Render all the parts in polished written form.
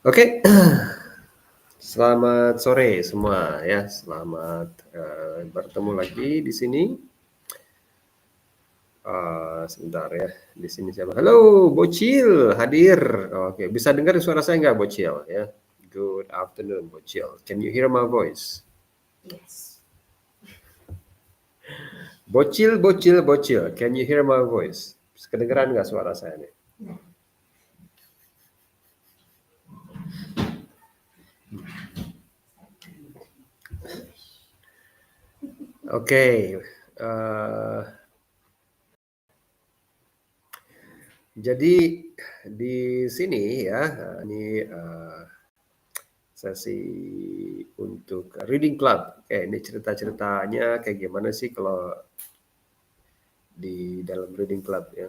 Oke, selamat sore semua ya. Selamat bertemu lagi di sini. Sebentar ya. Di sini siapa? Halo, Bocil hadir. Oke, bisa dengar suara saya nggak, Bocil? Ya. Good afternoon, Bocil. Can you hear my voice? Yes. Bocil, Bocil, Bocil. Can you hear my voice? Kedengeran nggak suara saya nih? No. Oke. eh, jadi di sini ya, ini sesi untuk reading club. Oke, ini cerita-ceritanya kayak gimana sih kalau di dalam reading club ya.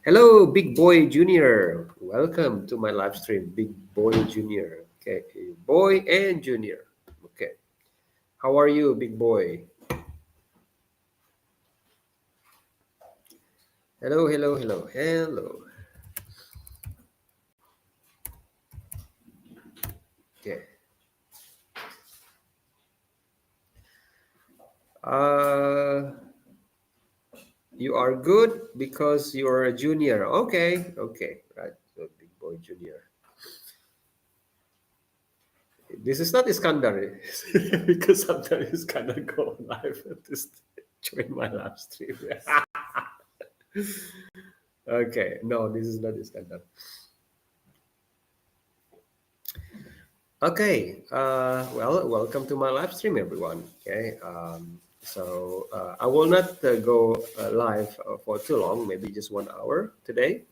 Hello, Big Boy Junior. Welcome to my live stream, Big Boy Junior. Okay, Boy and Junior. Okay, how are you, Big Boy? Hello, hello, hello, hello. Okay. Uh, you are good because you are a junior. Okay, okay, right. So Big Boy Junior. This is not Iskandar because sometimes Iskandar go live and just join my live stream. Okay, no, this is not Iskandar. Okay, well, welcome to my live stream, everyone. Okay, I will not go live for too long, maybe just 1 hour today.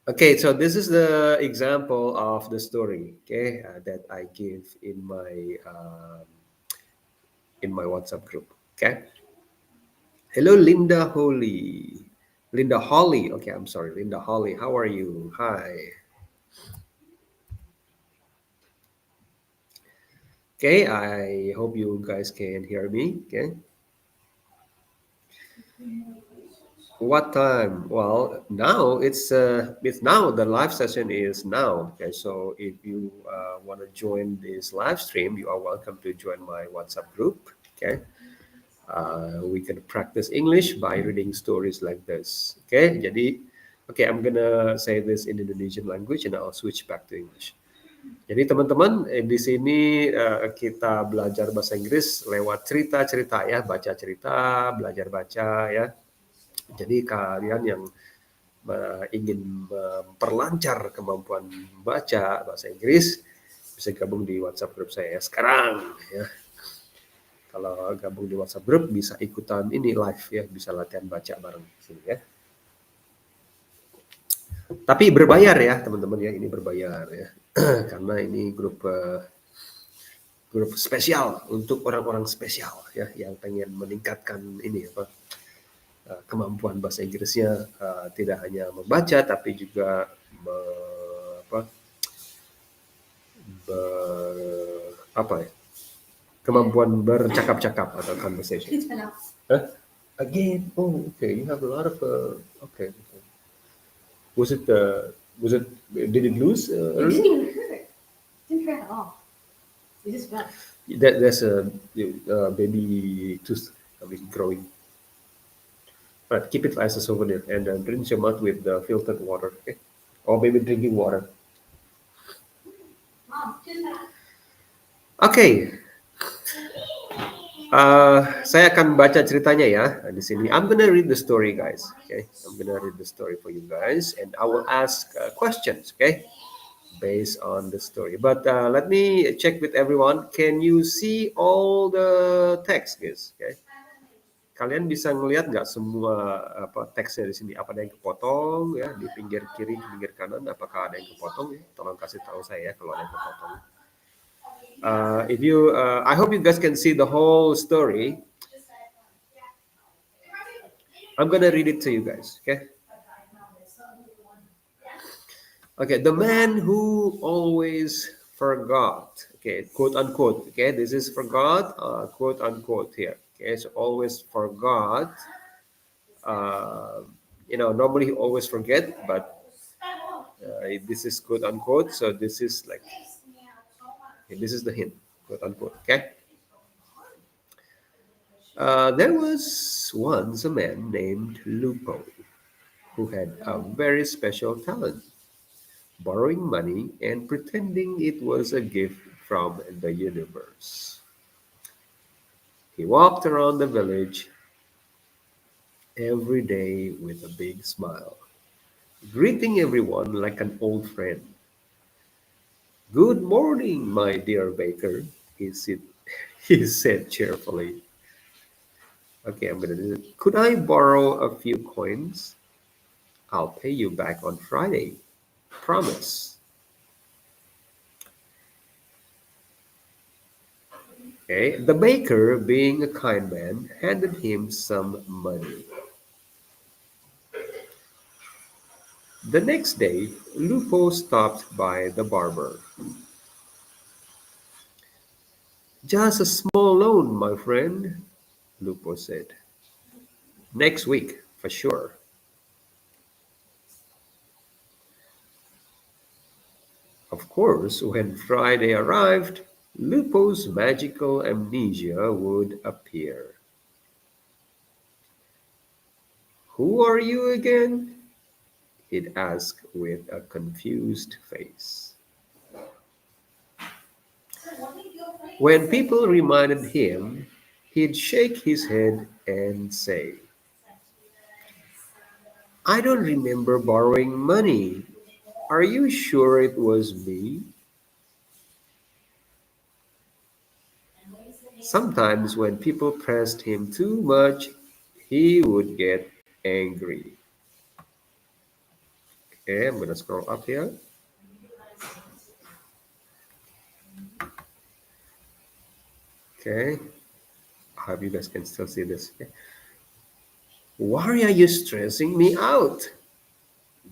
Okay, so this is the example of the story, okay, that I give in my WhatsApp group. Okay. Hello, Linda Holly. Linda Holly. Okay, I'm sorry, Linda Holly. How are you? Hi. Okay, I hope you guys can hear me. Okay. What time? Well, now it's now the live session is now. Okay, so if you want to join this live stream, you are welcome to join my WhatsApp group. Okay. We can practice English by reading stories like this. Okay, jadi, okay, I'm gonna say this in Indonesian language and I'll switch back to English. Jadi teman-teman, di sini kita belajar bahasa Inggris lewat cerita-cerita ya, baca cerita, belajar baca ya. Jadi kalian yang ingin memperlancar kemampuan baca bahasa Inggris bisa gabung di WhatsApp grup saya sekarang ya. Kalau gabung di WhatsApp group bisa ikutan ini live ya, bisa latihan baca bareng di sini ya. Tapi berbayar ya teman-teman ya, ini berbayar ya. Karena ini grup spesial untuk orang-orang spesial ya yang pengen meningkatkan ini kemampuan bahasa Inggrisnya, tidak hanya membaca tapi juga apa, ya, kemampuan bercakap-cakap atau conversation. Huh? Again, oh, okay. You have a lot of okay. Was it did it lose? It didn't even hurt. It didn't hurt at all. It just felt. There's a baby tooth growing. But keep it as a souvenir and rinse your mouth with the filtered water, okay? Or maybe drinking water. Mom, do that. Okay. Saya akan baca ceritanya ya di sini. I'm gonna read the story, guys. Okay, I'm gonna read the story for you guys, and I will ask questions. Okay, based on the story. But let me check with everyone. Can you see all the text, guys? Okay. Kalian bisa ngelihat nggak semua teksnya di sini? Apa ada yang kepotong ya di pinggir kiri, pinggir kanan? Apakah ada yang kepotong? Ya? Tolong kasih tahu saya kalau ada yang kepotong. I hope you guys can see the whole story. I'm gonna read it to you guys. Okay. Okay. The man who always forgot. Okay, quote unquote. Okay, this is forgot. Quote unquote here. Okay, so always forgot. Normally he always forget, but This is quote unquote. So this is like, okay, this is the hint, quote unquote. Okay. There was once a man named Lupo who had a very special talent, borrowing money and pretending it was a gift from the universe. He walked around the village every day with a big smile, greeting everyone like an old friend. "Good morning, my dear baker," he said, he said cheerfully. Okay, I'm gonna do it. "Could I borrow a few coins? I'll pay you back on Friday. Promise." Okay, the baker, being a kind man, handed him some money. The next day, Lupo stopped by the barber. "Just a small loan, my friend," Lupo said. "Next week, for sure." Of course, when Friday arrived, Lupo's magical amnesia would appear. "Who are you again?" he'd ask with a confused face. When people reminded him, he'd shake his head and say, "I don't remember borrowing money. Are you sure it was me?" Sometimes, when people pressed him too much, he would get angry. Okay, I'm gonna scroll up here. Okay, I hope you guys can still see this. Okay. "Why are you stressing me out?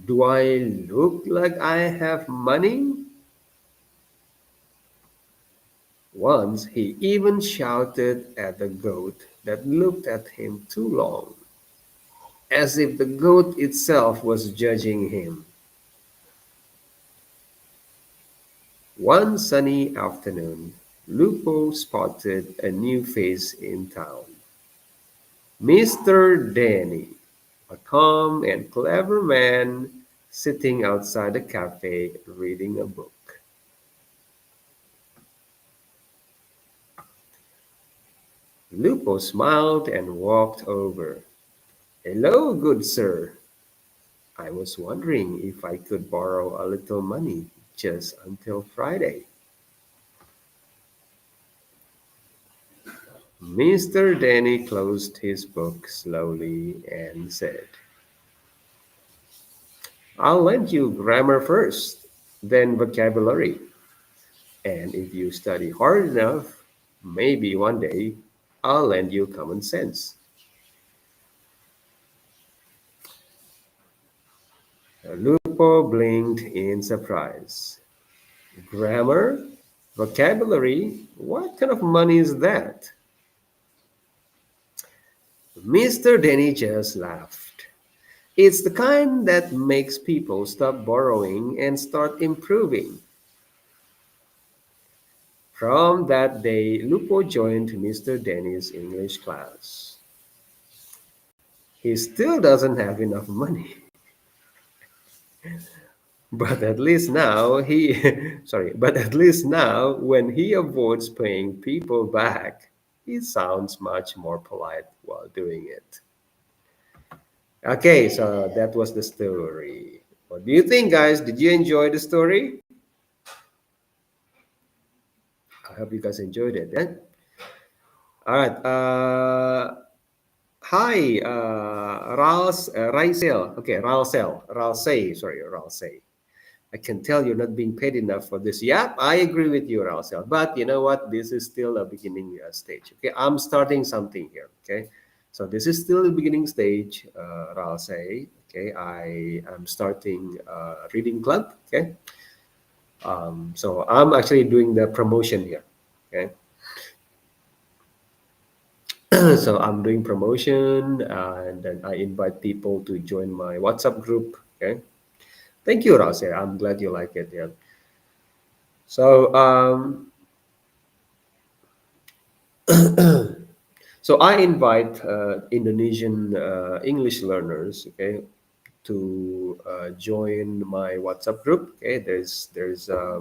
Do I look like I have money?" Once he even shouted at the goat that looked at him too long, as if the goat itself was judging him. One sunny afternoon, Lupo spotted a new face in town. Mr. Danny, a calm and clever man sitting outside a cafe reading a book. Lupo smiled and walked over. "Hello, good sir. I was wondering if I could borrow a little money just until Friday." Mr. Danny closed his book slowly and said, "I'll lend you grammar first, then vocabulary. And if you study hard enough, maybe one day I'll lend you common sense." Lupo blinked in surprise. "Grammar? Vocabulary? What kind of money is that?" Mr. Denny just laughed. "It's the kind that makes people stop borrowing and start improving." From that day, Lupo joined Mr. Denny's English class. He still doesn't have enough money, but at least now when he avoids paying people back, he sounds much more polite while doing it. Okay, so that was the story. What do you think, guys? Did you enjoy the story? I hope you guys enjoyed it. Eh? All right. Hi, Raisel. Okay, Ralsei. Sorry, Ralsei. I can tell you're not being paid enough for this. Yep, I agree with you, Ralsel. But you know what? This is still a beginning stage. Okay, I'm starting something here. Okay, so this is still the beginning stage, Ralsei. Okay, I am starting a reading club. Okay, so I'm actually doing the promotion here. Okay, so I'm doing promotion and then I invite people to join my WhatsApp group. Okay, Thank you, Ross. Yeah, I'm glad you like it. Yeah. So, so I invite Indonesian English learners, okay, to join my WhatsApp group. Okay, there's a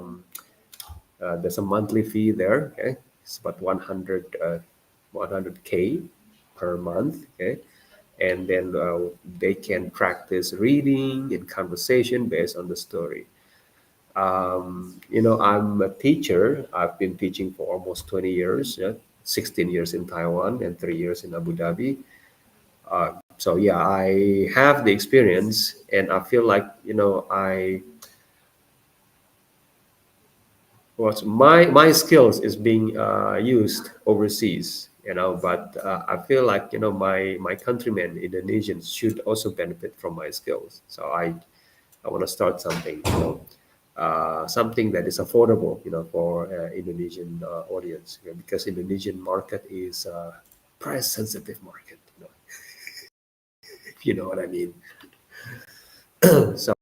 monthly fee there. Okay, it's about 100k per month. Okay, and then they can practice reading and conversation based on the story. I'm a teacher. I've been teaching for almost 20 years. Yeah? 16 years in Taiwan and 3 years in Abu Dhabi. So yeah, I have the experience, and I feel like I was my skills is being used overseas. But I feel like my countrymen Indonesians should also benefit from my skills. So I want to start something, something that is affordable, for Indonesian audience, because Indonesian market is a price sensitive market, if you know what I mean. So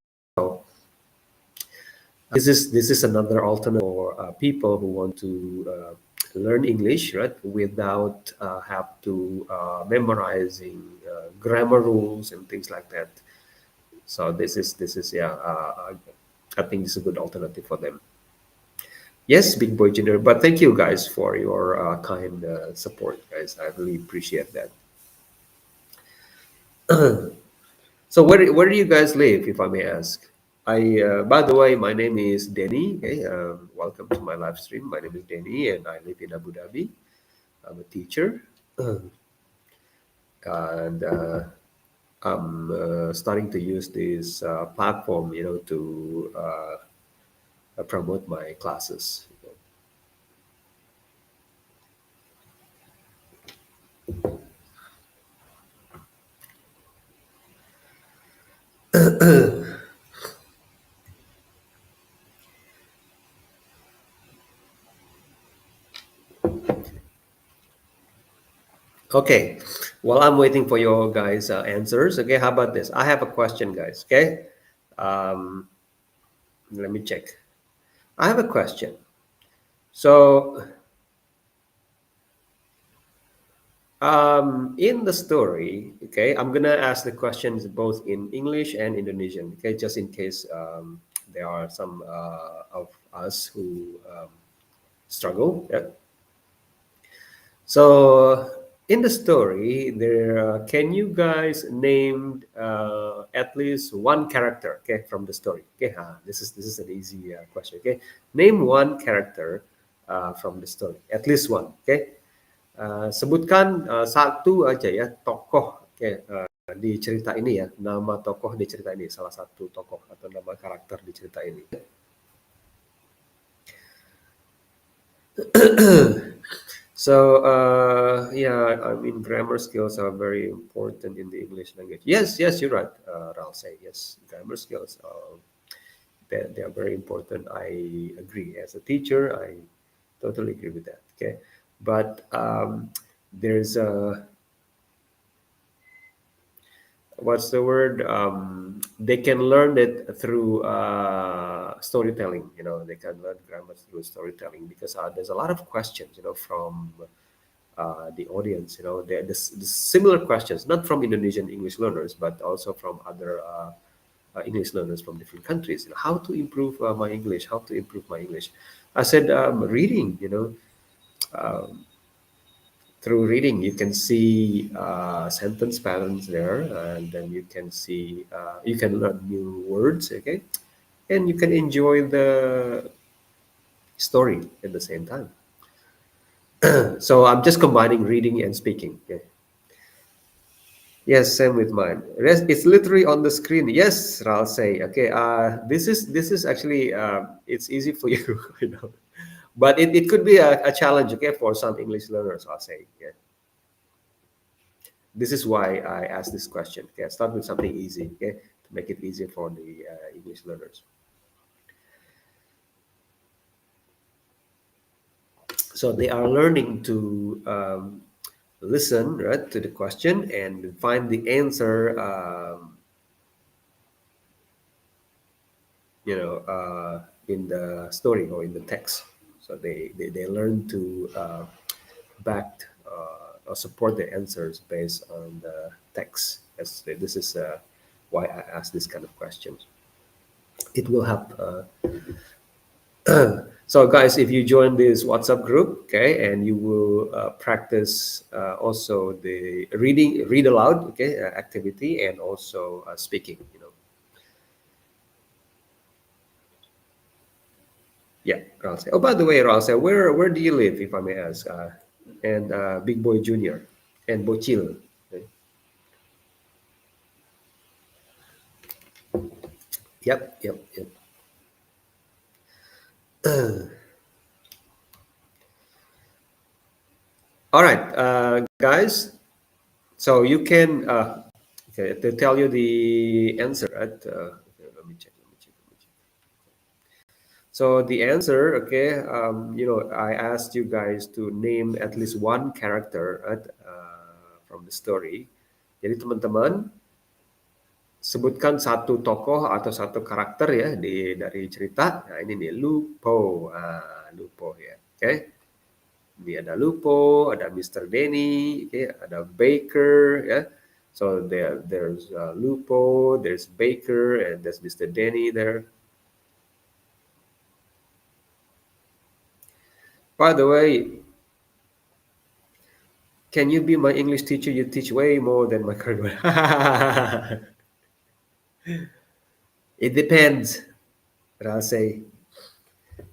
this is another alternative for people who want to learn English, right, without have to memorizing grammar rules and things like that. So this is yeah, I think this is a good alternative for them. Yes, Big Boy Junior. But thank you guys for your kind support, guys. I really appreciate that. So where do you guys live, if I may ask? By the way, my name is Denny. Okay, welcome to my live stream. My name is Denny, and I live in Abu Dhabi. I'm a teacher, and I'm starting to use this platform, to promote my classes. Okay, well, I'm waiting for your guys' answers. Okay, how about this? I have a question, guys. Okay, um, let me check. I have a question. So, in the story, okay, I'm gonna ask the questions both in English and Indonesian. Okay, just in case there are some of us who struggle. Yeah. So in the story, can you guys name at least one character, okay, from the story? Okay, this is an easy question. Okay, name one character from the story, at least one. Okay, sebutkan satu aja ya tokoh, okay, di cerita ini ya, nama tokoh di cerita ini, salah satu tokoh atau nama karakter di cerita ini. So, yeah, I mean, grammar skills are very important in the English language. Yes, yes, you're right, I'll say. Yes, grammar skills, they are very important. I agree. As a teacher, I totally agree with that. Okay. But there's a, what's the word? They can learn it through storytelling. They can learn grammar through storytelling because there's a lot of questions, from the audience. The similar questions, not from Indonesian English learners, but also from other English learners from different countries. How to improve my English? How to improve my English? I said reading. Um, Through reading, you can see sentence patterns there, and then you can learn new words. Okay, and you can enjoy the story at the same time. So I'm just combining reading and speaking. Okay. Yes, same with mine. It's literally on the screen. Yes, I'll say. Okay, this is actually it's easy for you, but it could be a challenge. Okay, for some English learners, I'll say. Yeah, this is why I asked this question. Okay, start with something easy. Okay, to make it easier for the English learners. So they are learning to listen, right, to the question and find the answer. in the story or in the text. So they learn to back or support the answers based on the text. This is why I ask this kind of questions. It will help. So, guys, if you join this WhatsApp group, okay, and you will practice also the read aloud, okay, activity, and also speaking. Yeah, Ralsei. Oh, by the way, Ralsei, where do you live, if I may ask? And Big Boy Junior and Bochil. Okay. Yep, yep, yep. All right, guys. So you can okay, to tell you the answer. Right? Okay, let me check. Let me check. Let me check. So the answer, okay, I asked you guys to name at least one character, right, from the story. Jadi teman-teman sebutkan satu tokoh atau satu karakter ya dari cerita. Nah ini nih Lupo, Lupo ya, oke. Ini ada Lupo, ada Mister Denny, okay, ada Baker ya. So there's Lupo, there's Baker, and there's Mister Denny there. By the way, can you be my English teacher? You teach way more than my current one. It depends. But I'll say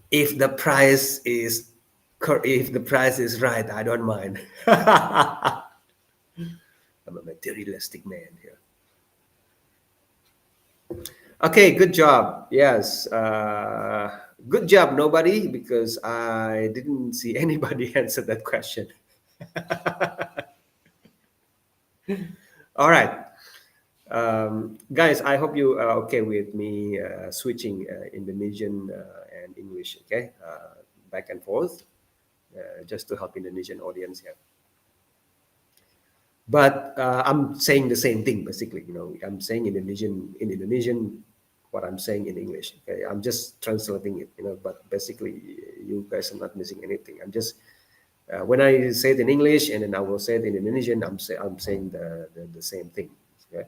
if the price is if the price is right, I don't mind. I'm a materialistic man here. Okay, good job. Yes, good job, nobody, because I didn't see anybody answer that question. All right. Guys, I hope you are okay with me switching Indonesian and English, okay, back and forth, just to help Indonesian audience here. But I'm saying the same thing basically. I'm saying in Indonesian what I'm saying in English. Okay, I'm just translating it. But basically, you guys are not missing anything. I'm just when I say it in English and then I will say it in Indonesian, I'm saying the same thing. Okay.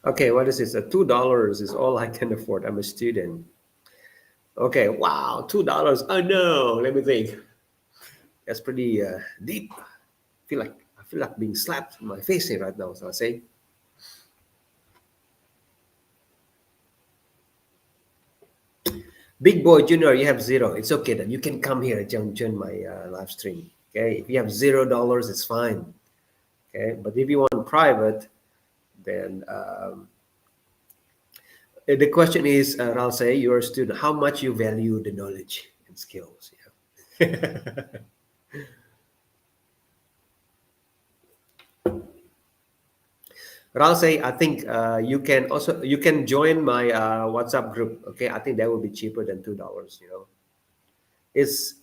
Okay, what is this? $2 is all I can afford. I'm a student. Okay, wow, $2. Oh no, let me think. That's pretty deep. I feel like being slapped in my face here right now. So I say, Big Boy Junior, you have zero. It's okay then. You can come here and join my live stream. Okay, if you have $0, it's fine. Okay, but if you want private, then the question is, I'll say, you're a student. How much you value the knowledge and skills? Yeah. But I'll say, I think you can join my WhatsApp group. Okay, I think that will be cheaper than $2. It's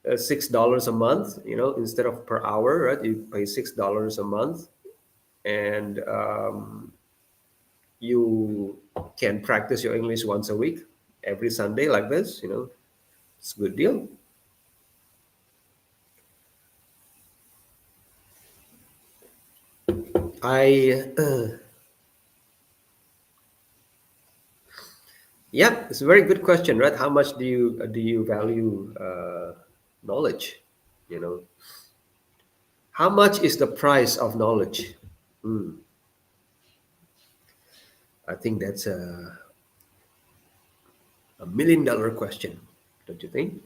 $6 a month. Instead of per hour, right? You pay $6 a month, and you can practice your English once a week, every Sunday, like this. It's a good deal. I Yeah, it's a very good question, right? How much do you value knowledge? You know, how much is the price of knowledge? Hmm, I think that's a $1 million question, don't you think?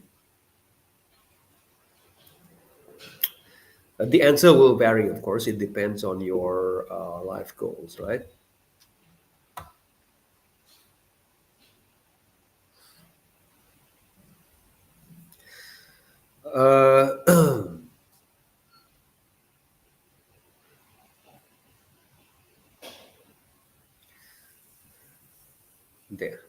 The answer will vary, of course. It depends on your life goals, right? Uh, there.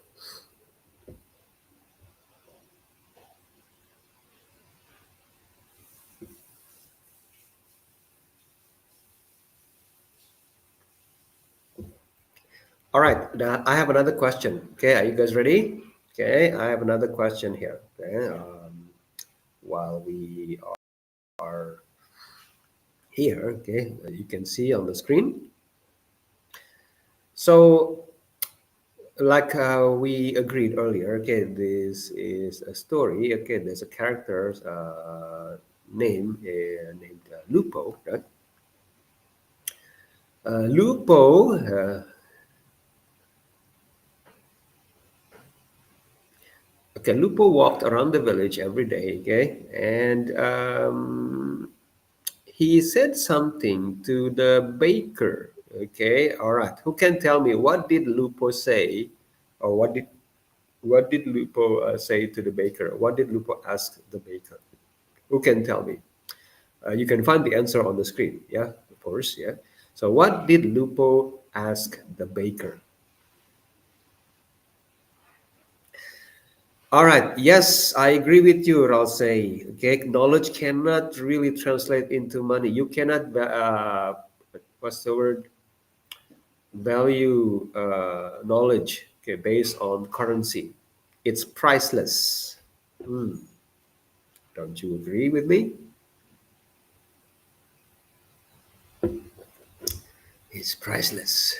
All right, I have another question. Okay, are you guys ready? Okay, I have another question here. Okay, while we are here, okay, you can see on the screen. So, like we agreed earlier, okay, this is a story. Okay, there's a character's name named Lupo. Right? Lupo. Okay, Lupo walked around the village every day. Okay, and he said something to the baker. Okay, all right. Who can tell me what did Lupo say, or what did Lupo say to the baker? What did Lupo ask the baker? Who can tell me? You can find the answer on the screen. Yeah, of course. Yeah. So, what did Lupo ask the baker? All right. Yes, I agree with you, I'll say. Okay, knowledge cannot really translate into money. You cannot. What's the word? Value knowledge. Okay, based on currency. It's priceless. Hmm. Don't you agree with me? It's priceless.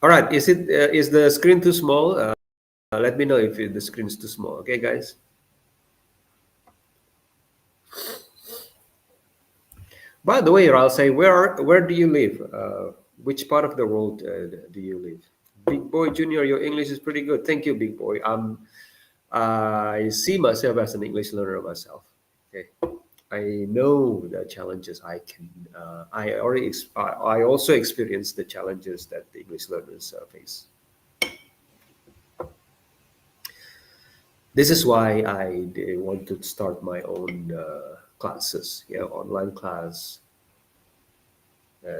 All right. Is the screen too small? Let me know if the screen is too small. Okay, guys. By the way, I'll say where do you live? Which part of the world do you live? Big Boy Junior, your English is pretty good. Thank you, Big Boy. I see myself as an English learner myself. Okay, I know the challenges I can. I also experience the challenges that the English learners face. This is why I want to start my own classes, yeah, online class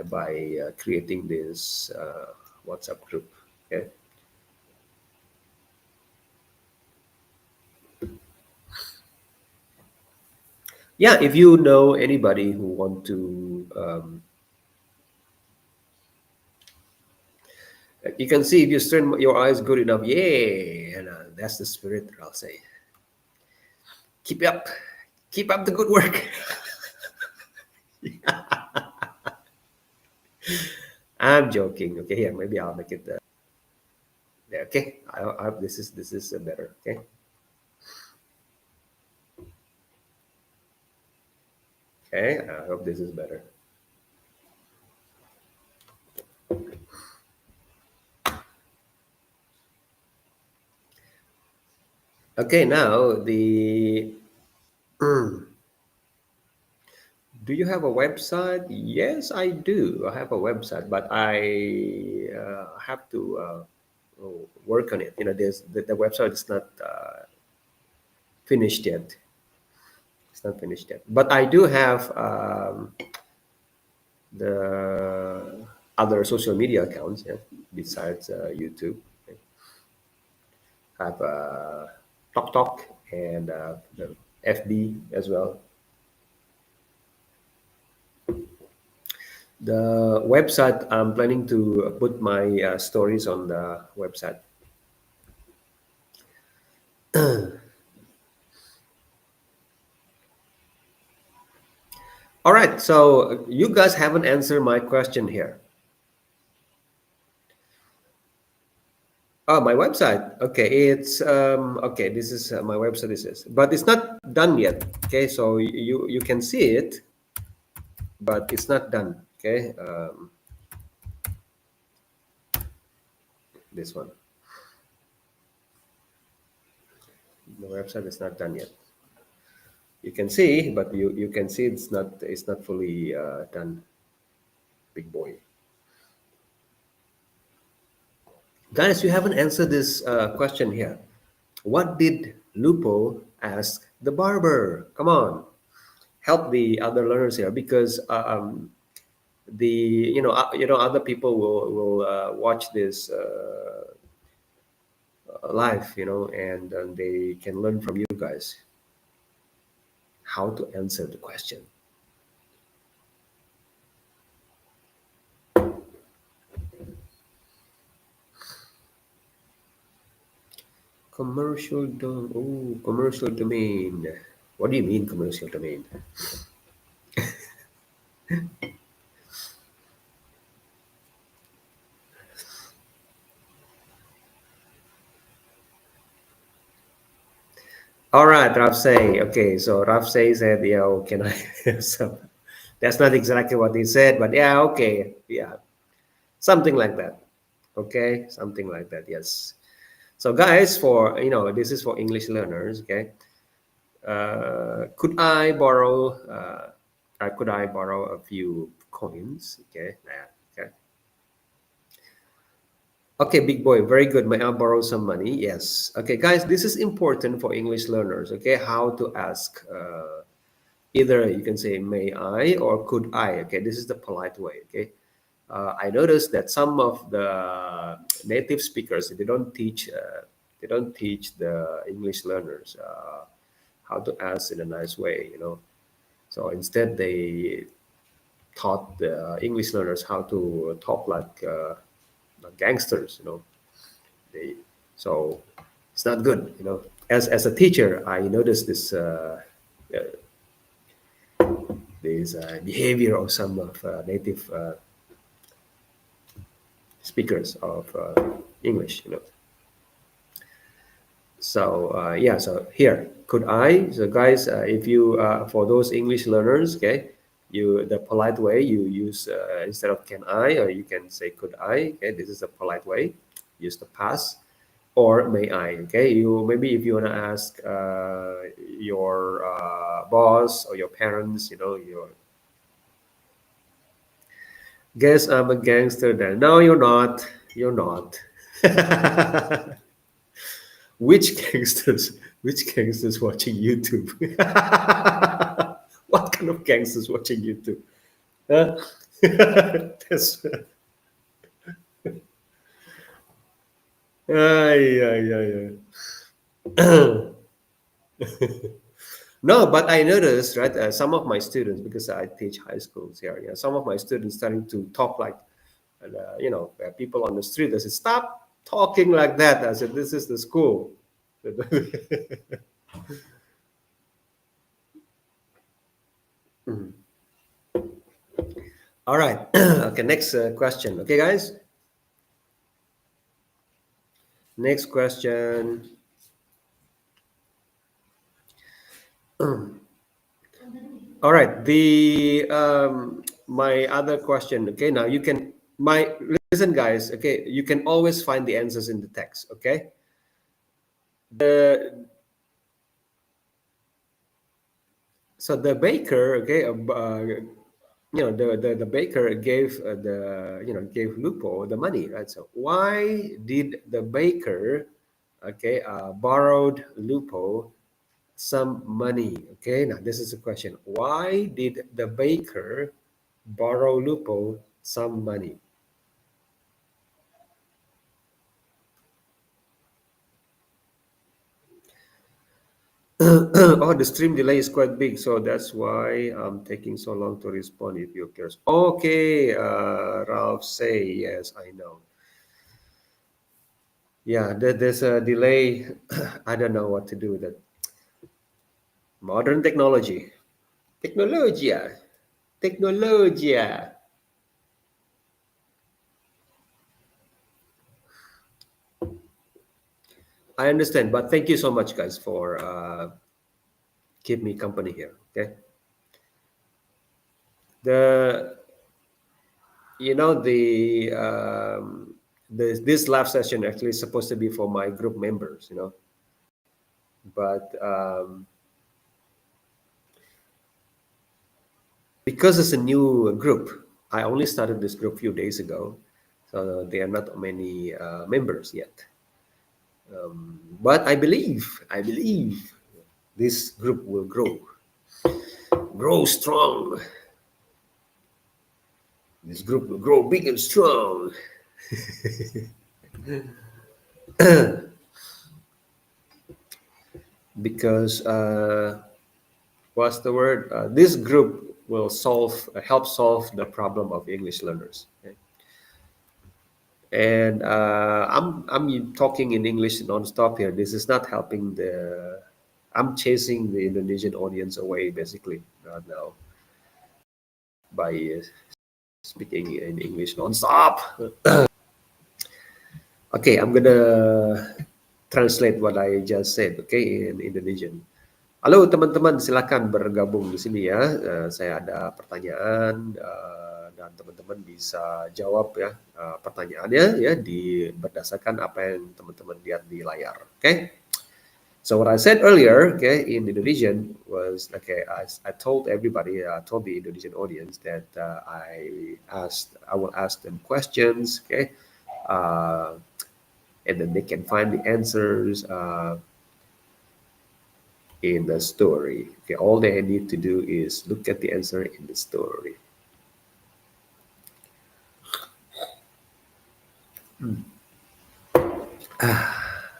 by creating this WhatsApp group. Okay. Yeah, if you know anybody who want to, you can see if you strain your eyes good enough. Yeah, and that's the spirit. I'll say, keep keep up the good work. I'm joking. Okay, here maybe I'll make it. Yeah, okay, I hope this is better. Okay, okay, I hope this is better. Okay, now the do you have a website? Yes, I do. I have a website, but I have to work on it. The website is not finished yet. It's not finished yet. But I do have the other social media accounts, yeah, besides YouTube. I have TokTok and the FB as well. The website, I'm planning to put my stories on the website. All right, so you guys haven't answered my question here. Oh, my website. Okay, it's okay. This is my website. This is, but it's not done yet. Okay, so you can see it, but it's not done. Okay, this one. The website is not done yet. You can see, but you can see it's not fully done. Big boy. Guys, you haven't answered this question here. What did Lupo ask the barber? Come on, help the other learners here because the other people will watch this live, and they can learn from you guys how to answer the question. Commercial domain. What do you mean commercial domain? All right, Raf say. Okay, so Raf says that, yeah, oh, can I have some? That's not exactly what he said, but yeah, okay. Yeah, something like that. Okay, something like that. Yes. So, guys, for this is for English learners. Okay, could I borrow? Could I borrow a few coins? Okay, yeah, okay. Okay, big boy, very good. May I borrow some money? Yes. Okay, guys, this is important for English learners. Okay, how to ask. Either you can say may I or could I. Okay, this is the polite way. Okay, I noticed that some of the native speakers they don't teach the English learners how to ask in a nice way. So instead they taught the English learners how to talk like gangsters. They so it's not good. As a teacher, I noticed uh, this behavior of some of native speakers of English. So yeah, so here could I? So guys, if you for those English learners, okay, the polite way you use instead of can I, or you can say could I. Okay, this is a polite way. Use the past or may I. Okay, you maybe if you wanna ask your boss or your parents, your guess I'm a gangster. Then no, you're not. You're not. Which gangsters? Which gangsters watching YouTube? What kind of gangsters watching YouTube? Huh? That's, ay, ay, ay, ay. No, but I noticed, right? Some of my students, because I teach high schools here, yeah, some of my students starting to talk like, people on the street. I said, "Stop talking like that." I said, "This is the school." All right. Okay. Next question. Okay, guys. Next question. All right. The my other question. Okay. Now you can my listen, guys. Okay, you can always find the answers in the text. Okay. The So the baker. Okay. The baker gave gave Lupo the money, right? So why did the baker, okay, borrowed Lupo some money? Okay, now this is a question. Why did the baker borrow Lupo some money? Oh, the stream delay is quite big, so that's why I'm taking so long to respond if you're curious. Okay, Ralph say yes, I know. Yeah, there's a delay. I don't know what to do with it. Modern technology. Technologia. Technologia. I understand, but thank you so much, guys, for keep me company here. Okay. The this live session actually is supposed to be for my group members. But because it's a new group, I only started this group a few days ago, so there are not many members yet. But I believe this group will grow strong. This group will grow big and strong because what's the word? This group will help solve the problem of English learners. Okay? And I'm talking in English nonstop here. This is not helping the. I'm chasing the Indonesian audience away basically right now by speaking in English nonstop. Okay, I'm gonna translate what I just said. Okay, in Indonesian. Halo teman-teman, silakan bergabung di sini ya. Saya ada pertanyaan dan teman-teman bisa jawab ya pertanyaannya ya berdasarkan apa yang teman-teman lihat di layar. Okay. So what I said earlier, okay, in Indonesian was okay. I told everybody, I told the Indonesian audience that I will ask them questions, okay, uh, and then they can find the answers in the story. Okay, all they need to do is look at the answer in the story.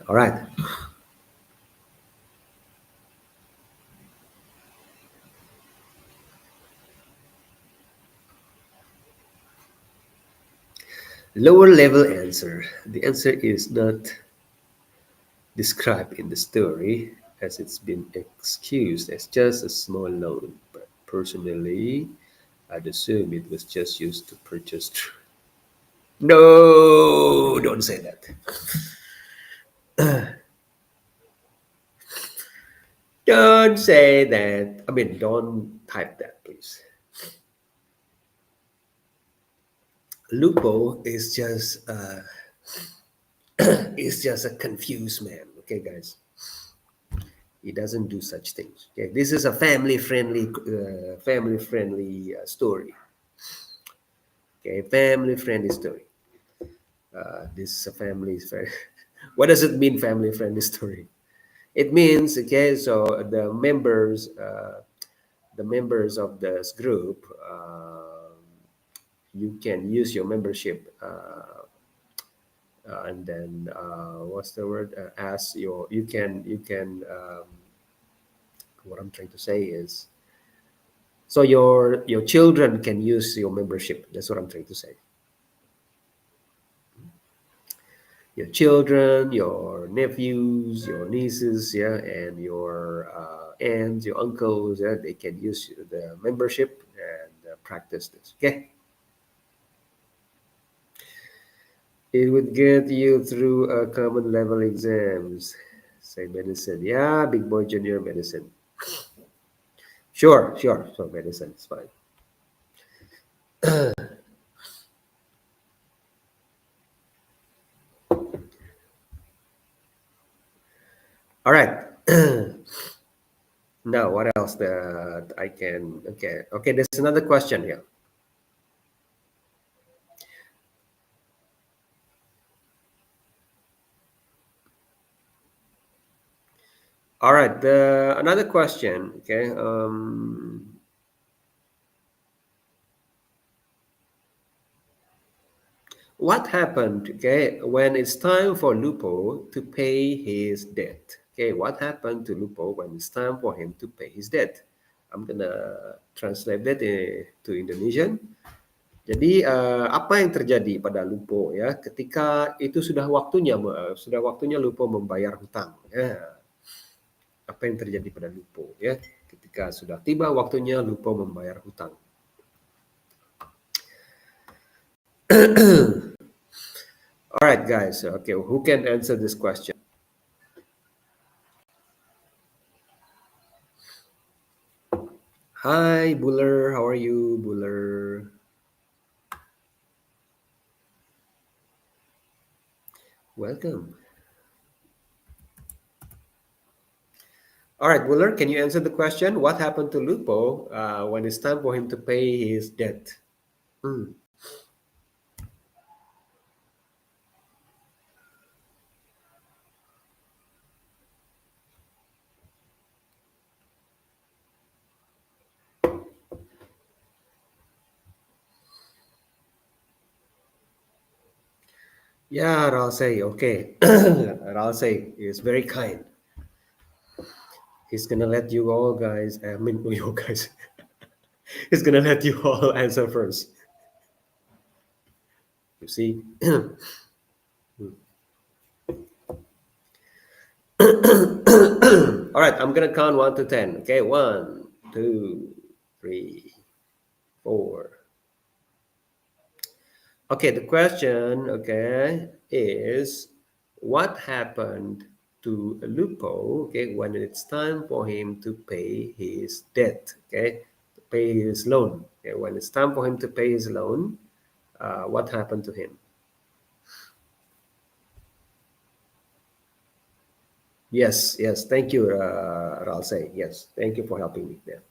All right. Lower level answer. The answer is not described in the story as it's been excused as just a small loan. But personally, I'd assume it was just used to purchase. No, don't say that. Don't say that. I mean, don't type that, please. Lupo is just a confused man. Okay, guys. He doesn't do such things. Okay, this is a family friendly story. Okay, family friendly story. This is a family. What does it mean, family friendly story? It means okay. So the members of this group, you can use your membership, and then what's the word? As your you can. What I'm trying to say is so your children can use your membership. That's what I'm trying to say. Your children, your nephews, your nieces, yeah, and your aunts, your uncles, yeah, they can use the membership and practice this. Okay, it would get you through a common level exams. Say medicine, yeah, big boy junior medicine. Sure, sure. So medicine is fine. All right. Now, what else that I can? Okay, okay. There's another question here. All right. The another question. Okay. What happened? Okay, when it's time for Lupo to pay his debt. Okay, what happened to Lupo when it's time for him to pay his debt? I'm gonna translate that to Indonesian. Jadi apa yang terjadi pada Lupo ya ketika itu sudah waktunya Lupo membayar hutang ya. Apa yang terjadi pada Lupo ya ketika sudah tiba waktunya Lupo membayar hutang. All right guys, okay, who can answer this question? Hi Buller, how are you Buller? Welcome. All right, Buller, can you answer the question? What happened to Lupo when it's time for him to pay his debt? Hmm. Yeah, Ralsei, okay. Ralsei is very kind. He's gonna let you all guys, I mean, you guys, he's gonna let you all answer first. You see? All right, I'm gonna count 1 to 10. Okay, 1, 2, 3, 4. Okay, the question, okay, is what happened to Lupo, okay, when it's time for him to pay his debt, okay, to pay his loan. Okay, when it's time for him to pay his loan, what happened to him? Yes, yes, thank you, I'll say. Yes, thank you for helping me there.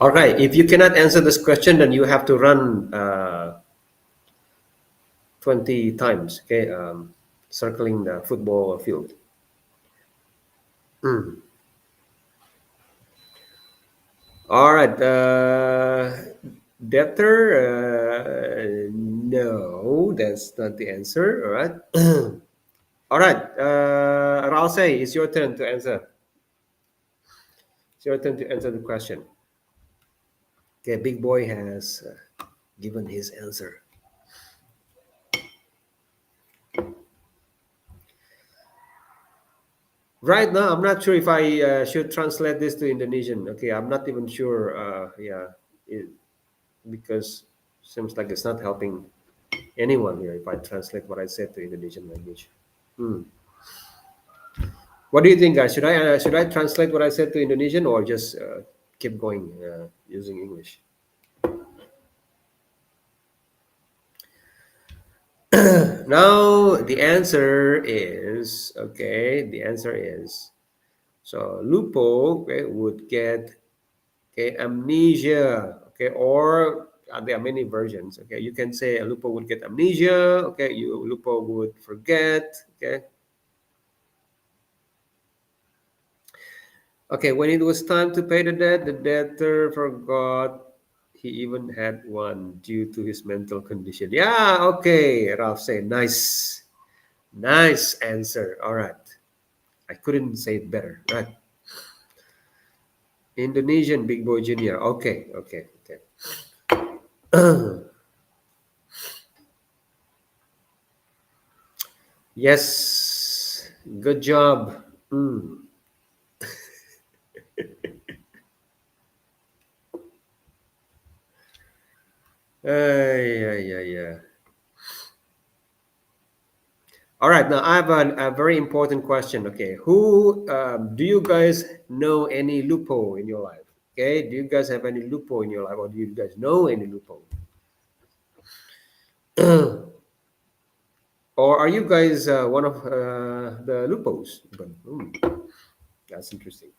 All right, if you cannot answer this question, then you have to run 20 times, okay, circling the football field. Mm. All right, debtor, no, that's not the answer. All right. All right, I'll say it's your turn to answer. It's your turn to answer the question. Okay, big boy has given his answer. Right now, I'm not sure if I should translate this to Indonesian. Okay, I'm not even sure. Yeah, it, because seems like it's not helping anyone here if I translate what I said to Indonesian language. Hmm. What do you think, guys? Should I translate what I said to Indonesian or just keep going using English? Now the answer is okay. The answer is so Lupo, okay, would get, okay, amnesia, okay, or there are many versions. Okay, you can say Lupo would get amnesia. Okay, Lupo would forget. Okay, okay, when it was time to pay the debt, the debtor forgot he even had one due to his mental condition. Yeah, okay, Ralph said, nice, nice answer. All right, I couldn't say it better. Right, Indonesian Big Boy Junior. Okay, okay, okay. Yes, good job. Mm. Yeah, yeah, yeah. All right, now I have a very important question. Okay, who do you guys know any loophole in your life? Okay, do you guys have any loophole in your life, or do you guys know any loophole? Or are you guys one of the loopholes? But, that's interesting.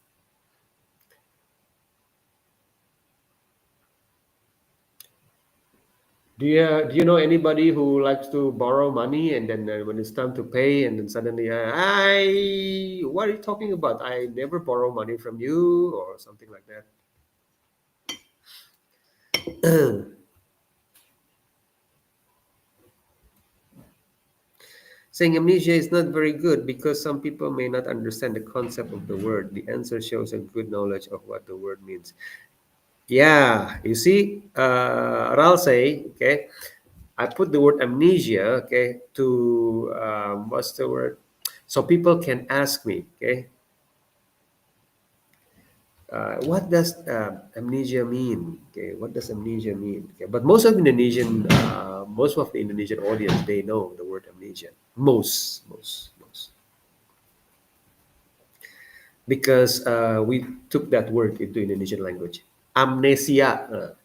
Do you know anybody who likes to borrow money and then when it's time to pay and then suddenly I what are you talking about? I never borrow money from you or something like that. Saying amnesia is not very good because some people may not understand the concept of the word. The answer shows a good knowledge of what the word means. Yeah, you see, I'll say, okay, I put the word amnesia, okay, to what's the word? So people can ask me, okay, what does amnesia mean? Okay, what does amnesia mean? Okay, but most of the Indonesian audience, they know the word amnesia. Most. Because we took that word into Indonesian language. Amnesia.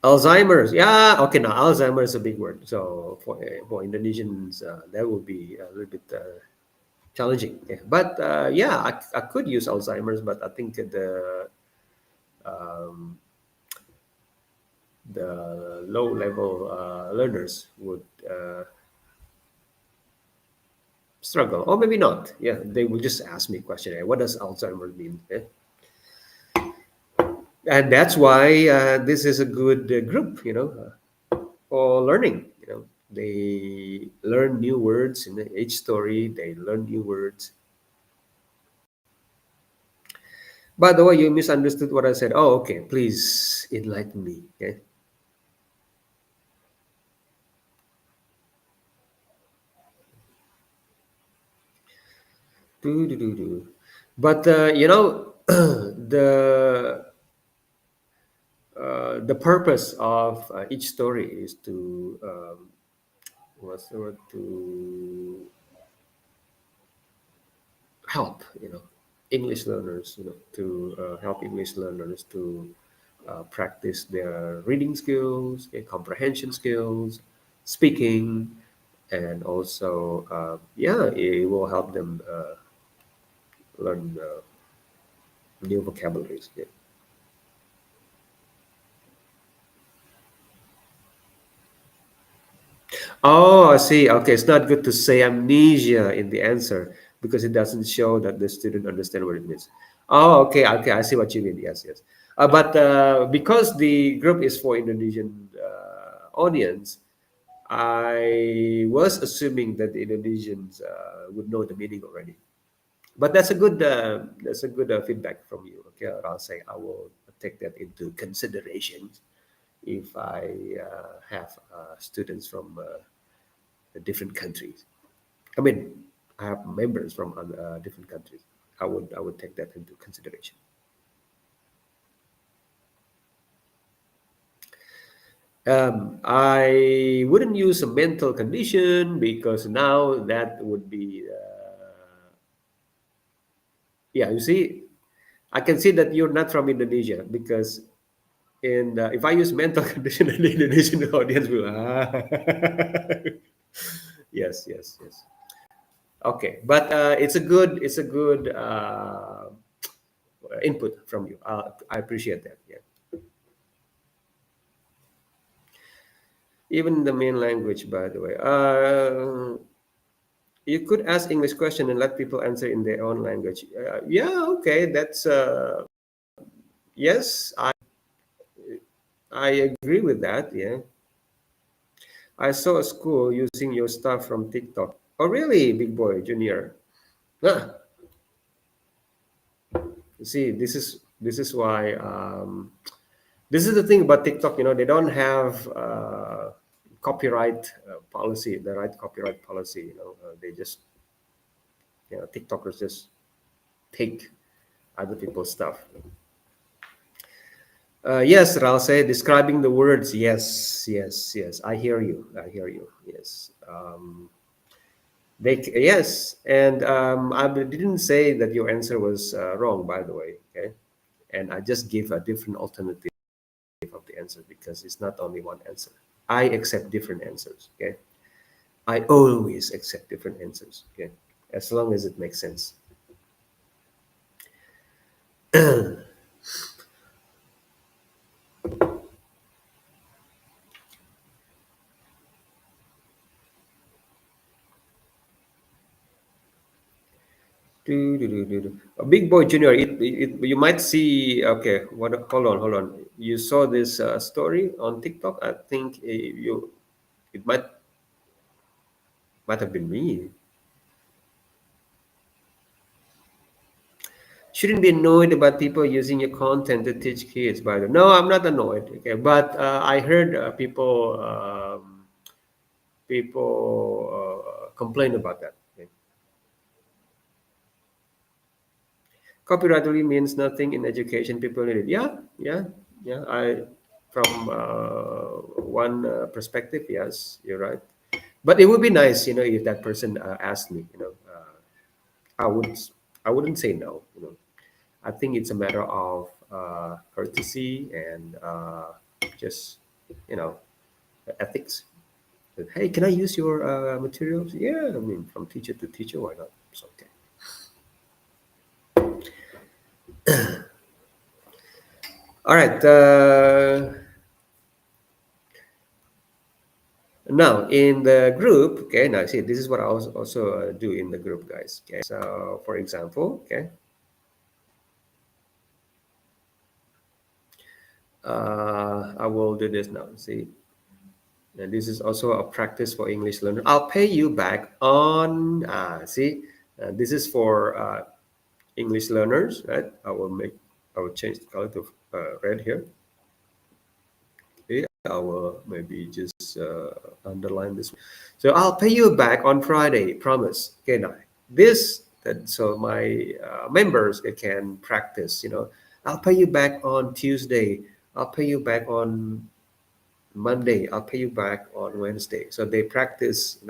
Alzheimer's. Yeah, okay, now Alzheimer's is a big word. So for Indonesians, that would be a little bit challenging. Okay. But yeah, I could use Alzheimer's, but I think um, the low level learners would struggle, or maybe not. Yeah, they will just ask me a question. What does Alzheimer mean? And that's why this is a good group, for learning. They learn new words in each story. They learn new words. By the way, you misunderstood what I said. Oh, okay. Please enlighten me. Okay. Do, do, do, do. But the purpose of each story is to what's the word, to help English learners, to help English learners to practice their reading skills, their comprehension skills, speaking, and also yeah, it will help them learn new vocabularies. Yeah. Oh, I see. Okay, it's not good to say amnesia in the answer because it doesn't show that the student understand what it means. Oh, okay, okay, I see what you mean. Yes, yes. But because the group is for Indonesian audience, I was assuming that the Indonesians would know the meaning already. But that's a good feedback from you. Okay, I'll say I will take that into consideration if I have students from different countries. I mean, I have members from different countries. I would take that into consideration. I wouldn't use a mental condition because now that would be yeah. You see, I can see that you're not from Indonesia because if I use mental condition, the Indonesian audience will yes, yes, yes. Okay, but it's a good input from you. I appreciate that. Yeah. Even the main language, by the way. You could ask English question and let people answer in their own language. Yeah, okay, that's yes, I agree with that. Yeah, I saw a school using your stuff from TikTok. Oh, really, big boy, junior? Huh. See, this is why this is the thing about TikTok. They don't have copyright policy, the right copyright policy. They just TikTokers just take other people's stuff. Yes, Ralse, describing the words. Yes, yes, yes. I hear you. I hear you. Yes. Yes, and I didn't say that your answer was wrong, by the way. Okay, and I just give a different alternative of the answer because it's not only one answer. I accept different answers. Okay, I always accept different answers. Okay, as long as it makes sense. A big boy junior. You might see. Okay, what? Hold on, hold on. You saw this story on TikTok. I think you. It might have been me. Shouldn't be annoyed about people using your content to teach kids. By the way, no, I'm not annoyed. Okay, but I heard people complain about that. Okay? Copyright really means nothing in education. People need it. Yeah, yeah, yeah. From one perspective, yes, you're right. But it would be nice, if that person asked me. I would, I wouldn't say no. I think it's a matter of courtesy and just, you know, ethics. That, hey, can I use your materials? Yeah, I mean, from teacher to teacher, why not? It's okay. All right. Now in the group, okay, now see, this is what I also do in the group, guys. Okay, so for example, okay, I will do this now. See, and this is also a practice for English learner. I'll pay you back on. See, this is for English learners, right? I will change the color to red here. Okay, I will maybe just underline this. So I'll pay you back on Friday, promise. Okay, now this that so my members they can practice. I'll pay you back on Tuesday. I'll pay you back on Monday. I'll pay you back on Wednesday. So they practice,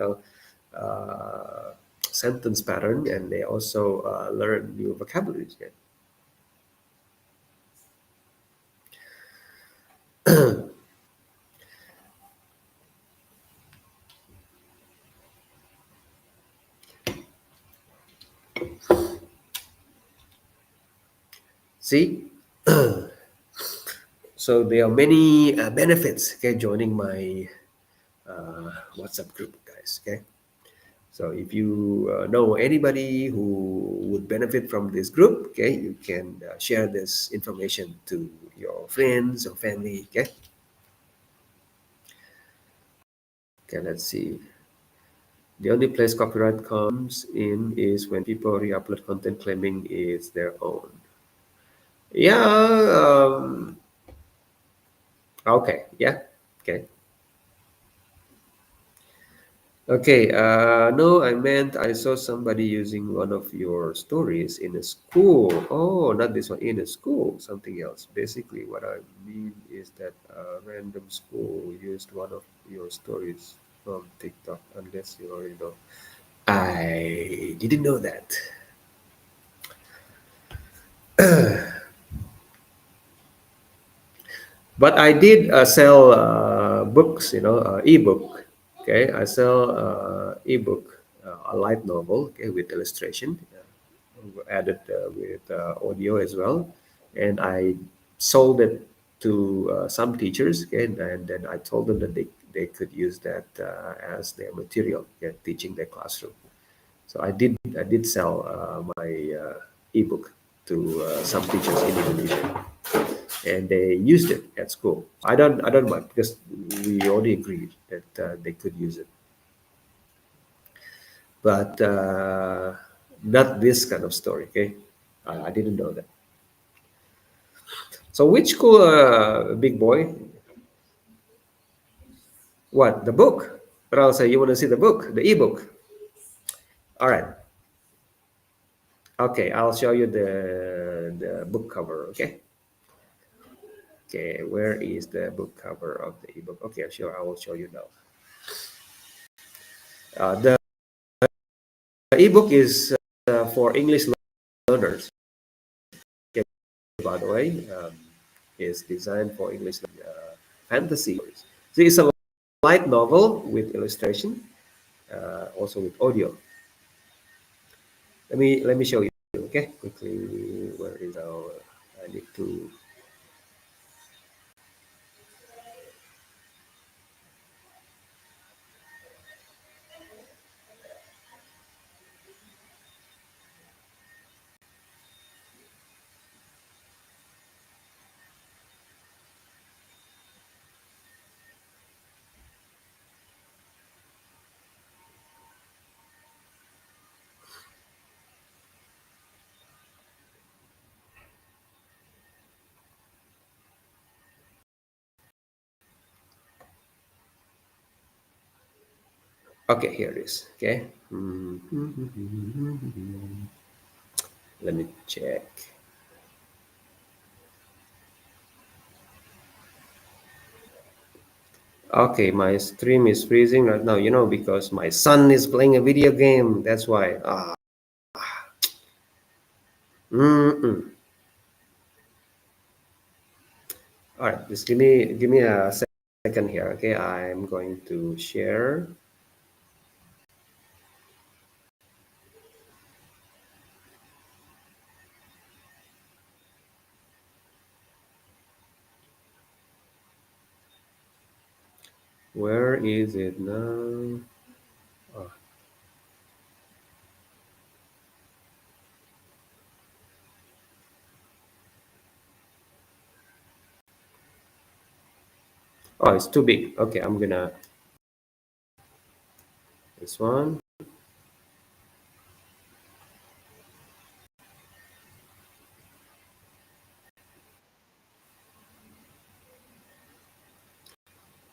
sentence pattern, and they also learn new vocabularies. Yeah. See, so there are many benefits. Okay, joining my WhatsApp group, guys. Okay, so if you know anybody who would benefit from this group, okay, you can share this information to your friends or family. Okay, okay. Let's see. The only place copyright comes in is when people re-upload content claiming it's their own. Yeah. Okay. Yeah. Okay. Okay. No, I meant I saw somebody using one of your stories in a school. Oh, not this one. In a school, something else. Basically, what I mean is that a random school used one of your stories from TikTok, unless you already know. I didn't know that. But I did sell books, ebook. Okay, I sell ebook, a light novel, okay, with illustration, added with audio as well, and I sold it to some teachers, okay, and then I told them that they could use that as their material, okay, teaching their classroom. So I did sell my ebook to some teachers in Indonesia, and they used it at school. I don't mind because we already agreed that they could use it, but not this kind of story. Okay, I didn't know that. So which school, big boy? What, the book? But I'll say you want to see the book, the ebook. All right. Okay, I'll show you the book cover. Okay. Okay, where is the book cover of the ebook? Okay, sure, I will show you now. The ebook is for English learners. Okay, by the way, is designed for English fantasy. So it's a light novel with illustration, also with audio. Let me show you. Okay, quickly. Where is our? I need to. Okay, here it is. Okay. Let me check. Okay, my stream is freezing right now, because my son is playing a video game. That's why. Mm-mm. All right, just give me a second here. Okay, I'm going to share. Where is it now? Oh, oh, it's too big. Okay, I'm gonna this one.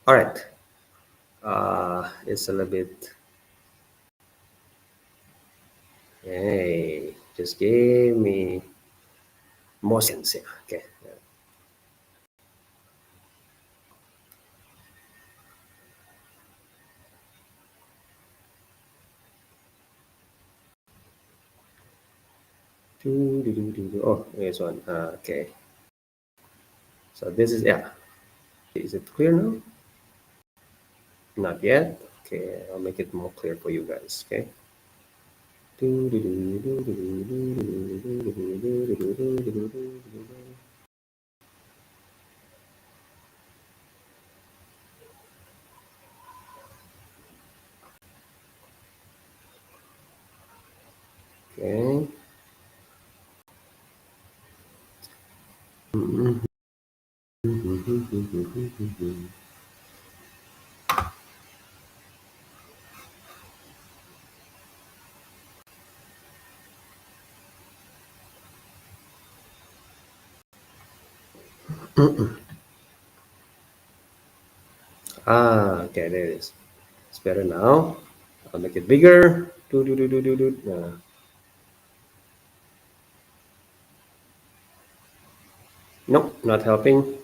All right. It's a little bit. Hey, just give me more seconds here. Okay. Oh, this one. Okay. So this is yeah. Is it clear now? Not yet. Okay, I'll make it more clear for you guys. Okay. Okay. Okay, there it is. It's better now. I'll make it bigger. Nope, not helping.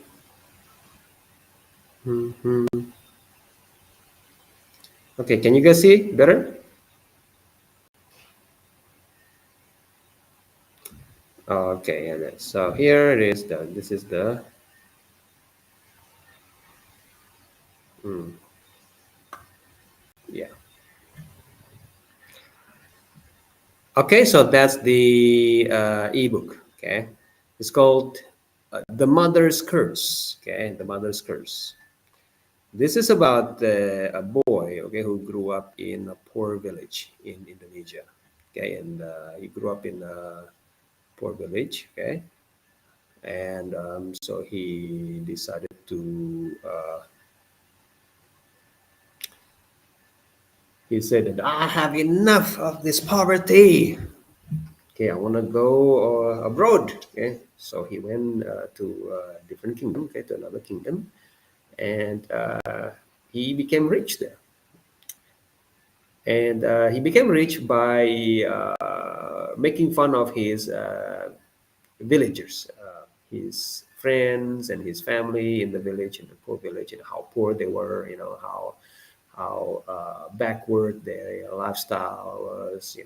Mhm. Okay, can you guys see better? Okay, and so here it is. This is the mm, yeah. Okay, so that's the ebook. Okay, it's called "The Mother's Curse." Okay, "The Mother's Curse." This is about a boy, okay, who grew up in a poor village in Indonesia. Okay, and he grew up in a poor village. Okay, and so he decided to. He said that I have enough of this poverty. Okay, I want to go abroad. Okay, so he went to a different kingdom. Okay, to another kingdom, and he became rich there. And he became rich by making fun of his villagers, his friends and his family in the village, in the poor village, and how poor they were. You know how backward their lifestyle was.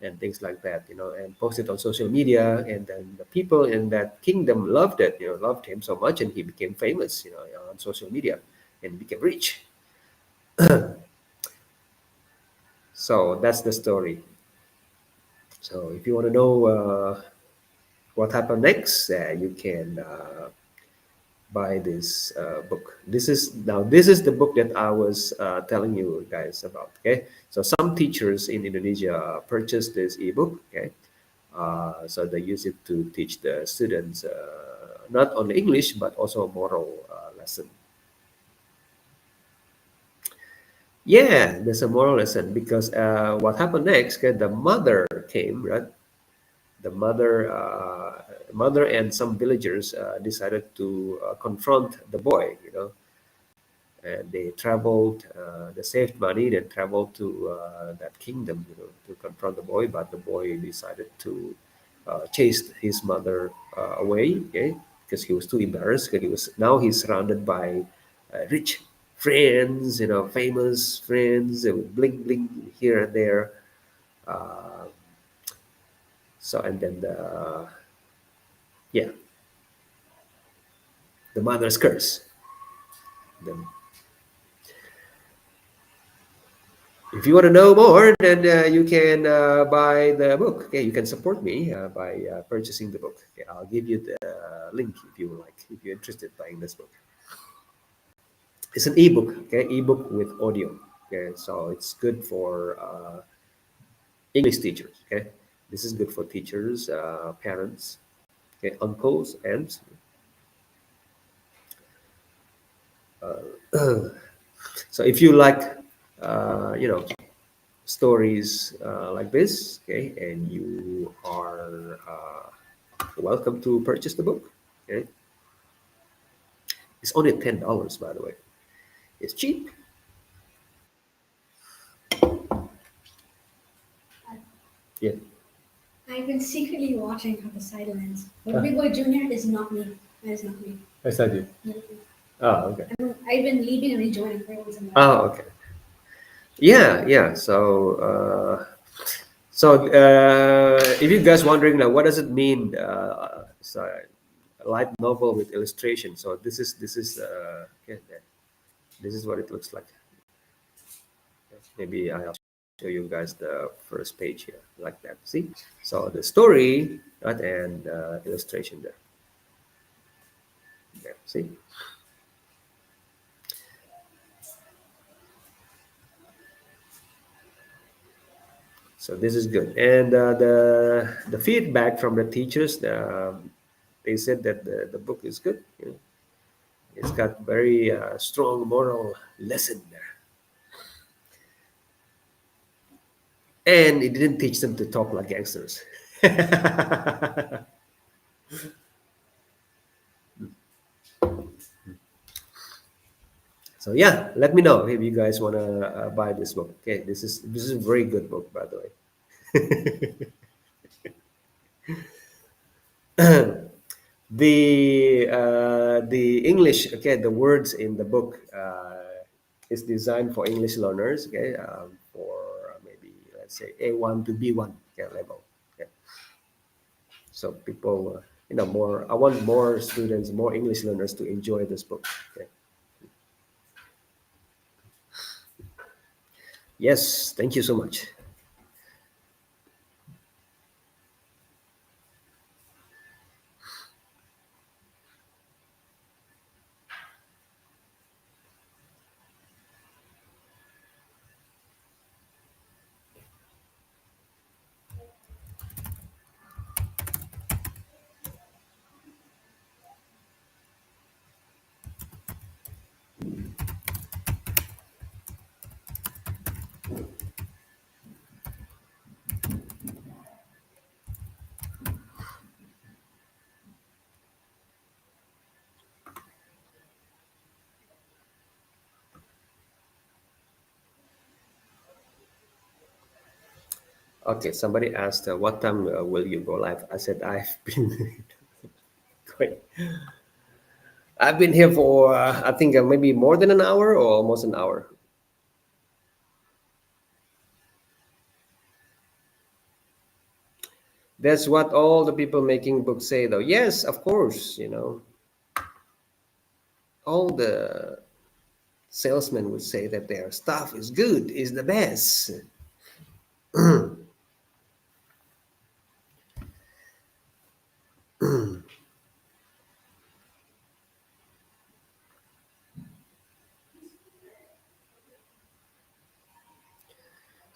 And things like that. And posted on social media, and then the people in that kingdom loved it. Loved him so much, and he became famous. On social media, and became rich. So that's the story. So if you want to know what happened next, you can buy this book. This is the book that I was telling you guys about. Okay, so some teachers in Indonesia purchased this ebook. Okay, so they use it to teach the students not only English but also a moral lesson. Yeah, there's a moral lesson because what happened next? Okay, the mother came, right? The mother and some villagers decided to confront the boy, and they traveled. They saved money, then traveled to that kingdom, to confront the boy. But the boy decided to chase his mother away, okay, because he was too embarrassed. 'Cause he's surrounded by rich friends, famous friends with bling bling here and there. Uh, so and then yeah, the mother's curse. Then, if you want to know more, then you can buy the book. Okay, you can support me by purchasing the book. Okay, I'll give you the link if you like, if you're interested in buying this book. It's an ebook, okay, ebook with audio. Okay, so it's good for English teachers. Okay, this is good for teachers, parents, okay, uncles, aunts. So if you like, stories like this, okay, and you are welcome to purchase the book. Okay, it's only $10, by the way. It's cheap. Yeah. I've been secretly watching from the sidelines, but Ah, Big Boy Junior is not me. That is not me. I said you. No. Oh, okay. I've been leaving and rejoining for once in a while. Oh, okay. Yeah, yeah. So, if you guys wondering now, what does it mean? So, a light novel with illustration. So okay, this is what it looks like. Maybe I'll show you guys the first page here, like that. See? So the story, right, and illustration there. There. See? So this is good. And the feedback from the teachers, they said that the book is good. You know, it's got very strong moral lesson there, and it didn't teach them to talk like gangsters. So yeah, let me know if you guys wanna buy this book. Okay, this is a very good book, by the way. The English, okay, the words in the book is designed for English learners, okay, for maybe let's say A1 to B1, okay, level. Okay. So people, more. I want more students, more English learners to enjoy this book. Okay. Yes, thank you so much. Okay, somebody asked, what time will you go live? I said I've been going. I've been here for I think maybe more than an hour or almost an hour. That's what all the people making books say, though. Yes, of course. All the salesmen would say that their stuff is good, is the best.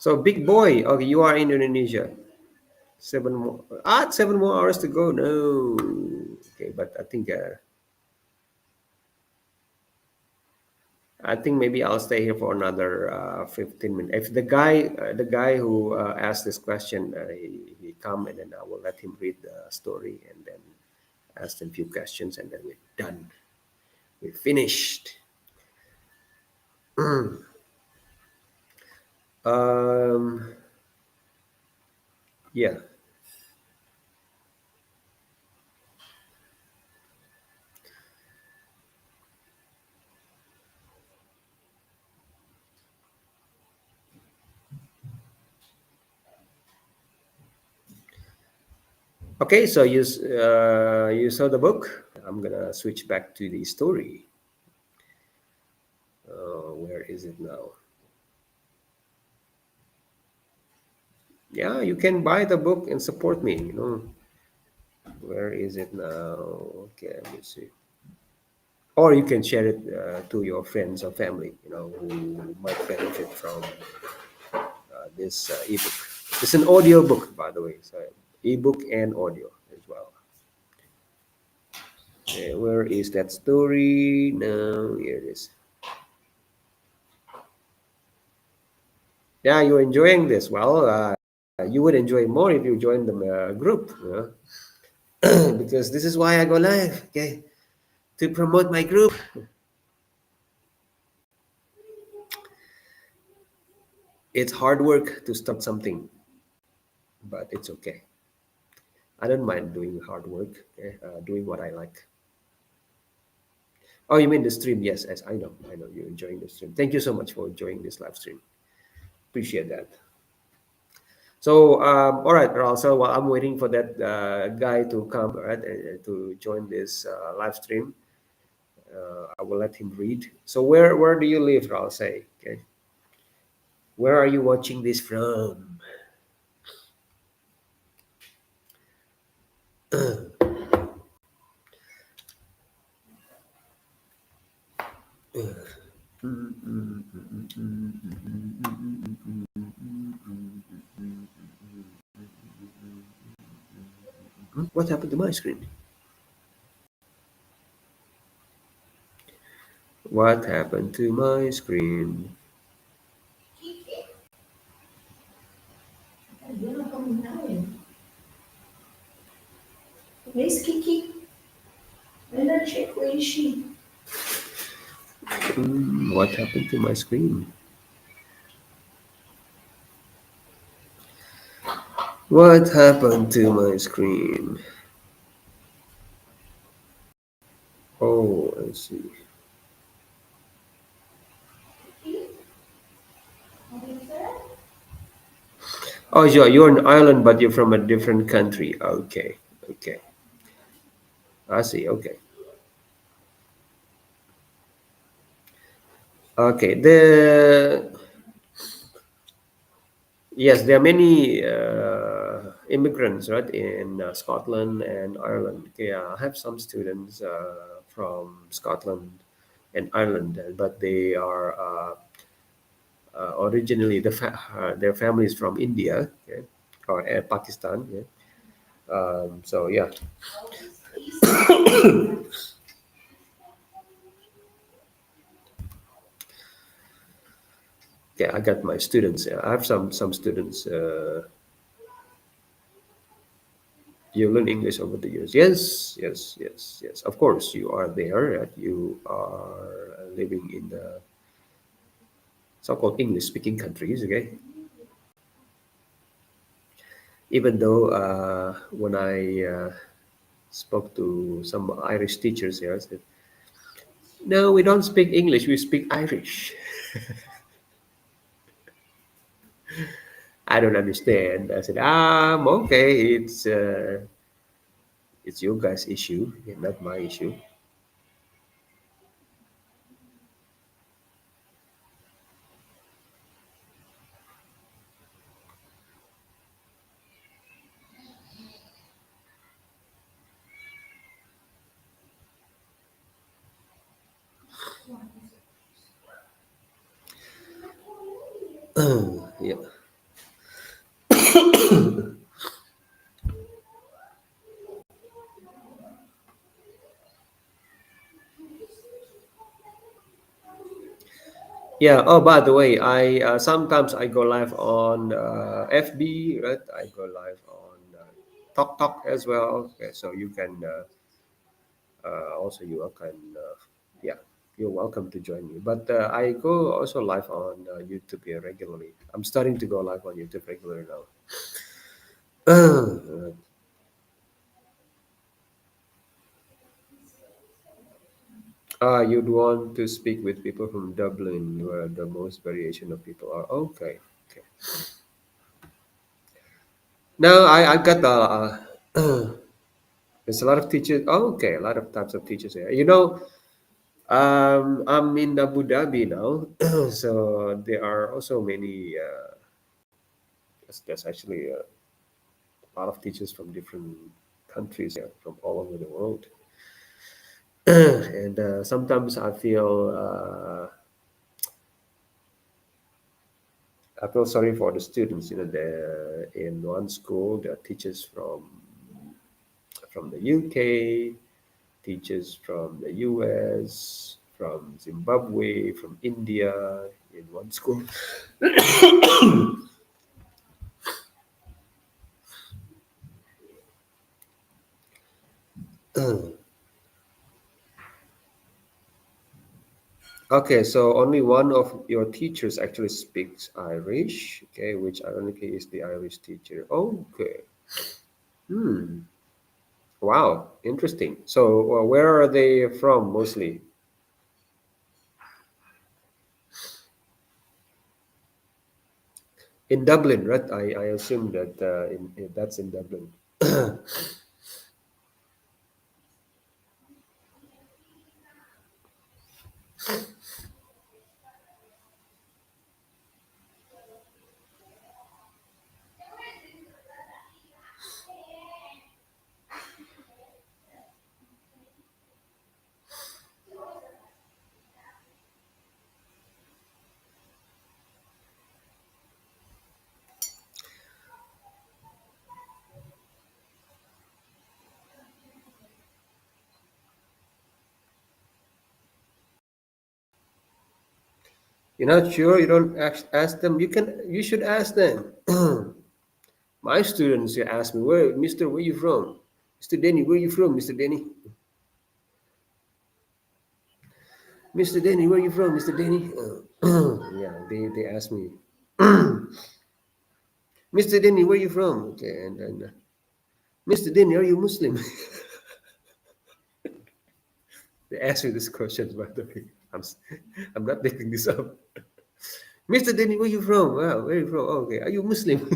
So, big boy, okay, you are in Indonesia. 7 more hours to go. No, okay, but I think maybe I'll stay here for another 15 minutes. If the guy who asked this question, he come, and then I will let him read the story and then ask him a few questions, and then we're done. We're finished. Um, yeah. Okay. So you saw the book. I'm gonna switch back to the story. Where is it now? Yeah, you can buy the book and support me. Where is it now? Okay, let me see. or you can share it to your friends or family, who might benefit from this ebook. It's an audio book, by the way, so ebook and audio as well. Okay, where is that story now? Here it is. Yeah, you're enjoying this. Well, you would enjoy more if you join the group, because this is why I go live. Okay, to promote my group. It's hard work to start something, but it's okay. I don't mind doing hard work, okay? Doing what I like. Oh, you mean the stream? Yes, yes, I know you're enjoying the stream. Thank you so much for enjoying this live stream. Appreciate that. So, all right, Raul. So while I'm waiting for that guy to come, all right, to join this live stream, I will let him read. So, where do you live, Raul? Say, okay. Where are you watching this from? Hmm? What happened to my screen? What happened to my screen? Where's Kiki? When I check where is she? What happened to my screen? What happened to my screen? Oh, I see. Oh, you're in Ireland, but you're from a different country. Okay, okay. I see. Okay, okay. Yes, there are many immigrants, right, in Scotland and Ireland. Yeah, I have some students from Scotland and Ireland, but they are originally their families from India, okay, or Pakistan. Yeah. So yeah, yeah. I got my students. I have some students. You learn English over the years. Yes, yes, yes, yes. Of course, you are there. Right? You are living in the so-called English-speaking countries. Okay, even though when I spoke to some Irish teachers here, I said, "No, we don't speak English. We speak Irish." I don't understand. I said, okay. It's your guys' issue, not my issue. Yeah. Yeah. Oh, by the way, I sometimes I go live on FB, right? I go live on Talk Talk as well. Okay, so you can also can yeah, you're welcome to join me. But I go also live on YouTube here regularly. I'm starting to go live on YouTube regularly now. You'd want to speak with people from Dublin, where the most variation of people are. Okay, okay. Now I got there's a lot of teachers. Oh, okay, a lot of types of teachers here. I'm in Abu Dhabi now, so there are also many. There's actually a lot of teachers from different countries here, from all over the world. And sometimes I feel sorry for the students. In one school, there are teachers from the UK, teachers from the US, from Zimbabwe, from India in one school. Okay, so only one of your teachers actually speaks Irish. Okay, which ironically is the Irish teacher. Okay. Hmm. Wow, interesting. So, where are they from mostly? In Dublin, right? I assume that that's in Dublin. You're not sure? You don't ask them. You should ask them. My students they ask me, "Where, Mister? Where you from?" Mister Denny, where you from, Mister Denny? Mister Denny, where you from, Mister Denny? Yeah, they ask me, Mister Denny, where you from? Okay, and then Mister Denny, are you Muslim? They ask me this question, by the way. I'm not making this up. Mister Denny, where you from? Well, where you from? Oh, okay, are you Muslim?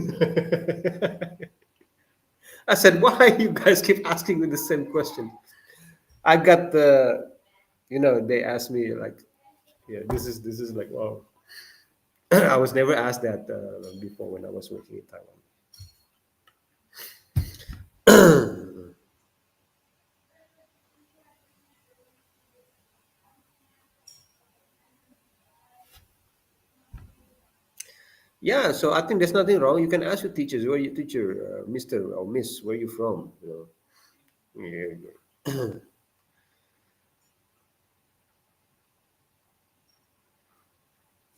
I said, why you guys keep asking me the same question? I got they asked me like, yeah, this is like, wow. I was never asked that before when I was working in Taiwan. Yeah, so I think there's nothing wrong. You can ask your teachers, where your teacher, Mister or Miss, where you from? Yeah.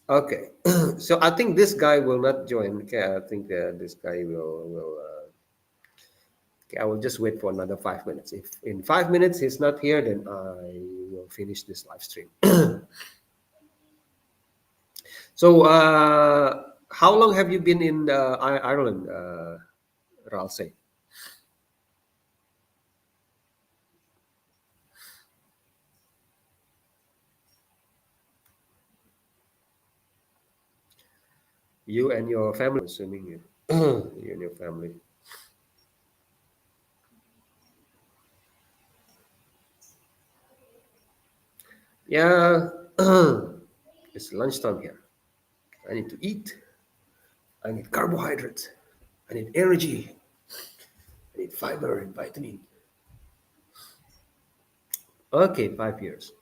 Okay, so I think this guy will not join. Okay, I think this guy will. Okay, I will just wait for another 5 minutes. If in 5 minutes he's not here, then I will finish this live stream. So, how long have you been in Ireland, Ralsei? You and your family, assuming you, you and your family. Yeah, it's lunchtime here. I need to eat. I need carbohydrates. I need energy. I need fiber and vitamin. Okay, 5 years.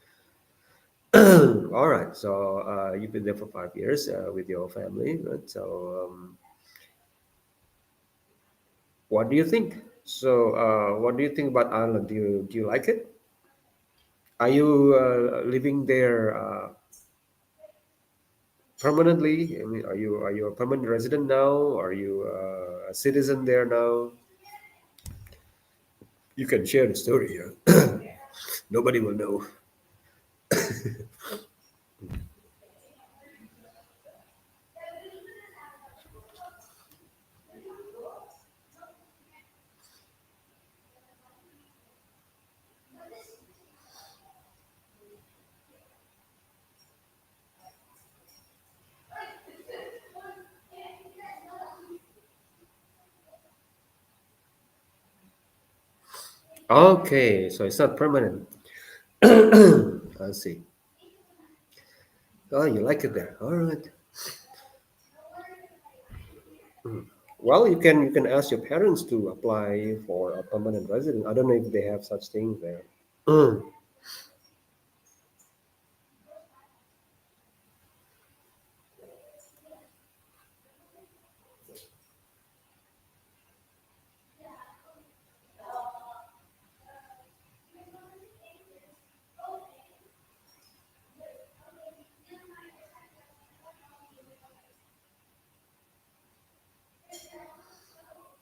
All right. So you've been there for 5 years with your family, right? So what do you think? So what do you think about Ireland? Do you like it? Are you living there permanently? I mean, are you a permanent resident now? Are you a citizen there now? You can share the story here. Nobody will know. Okay, so it's not permanent. I see. Oh, you like it there. All right. Well, you can ask your parents to apply for a permanent resident. I don't know if they have such things there. Mm.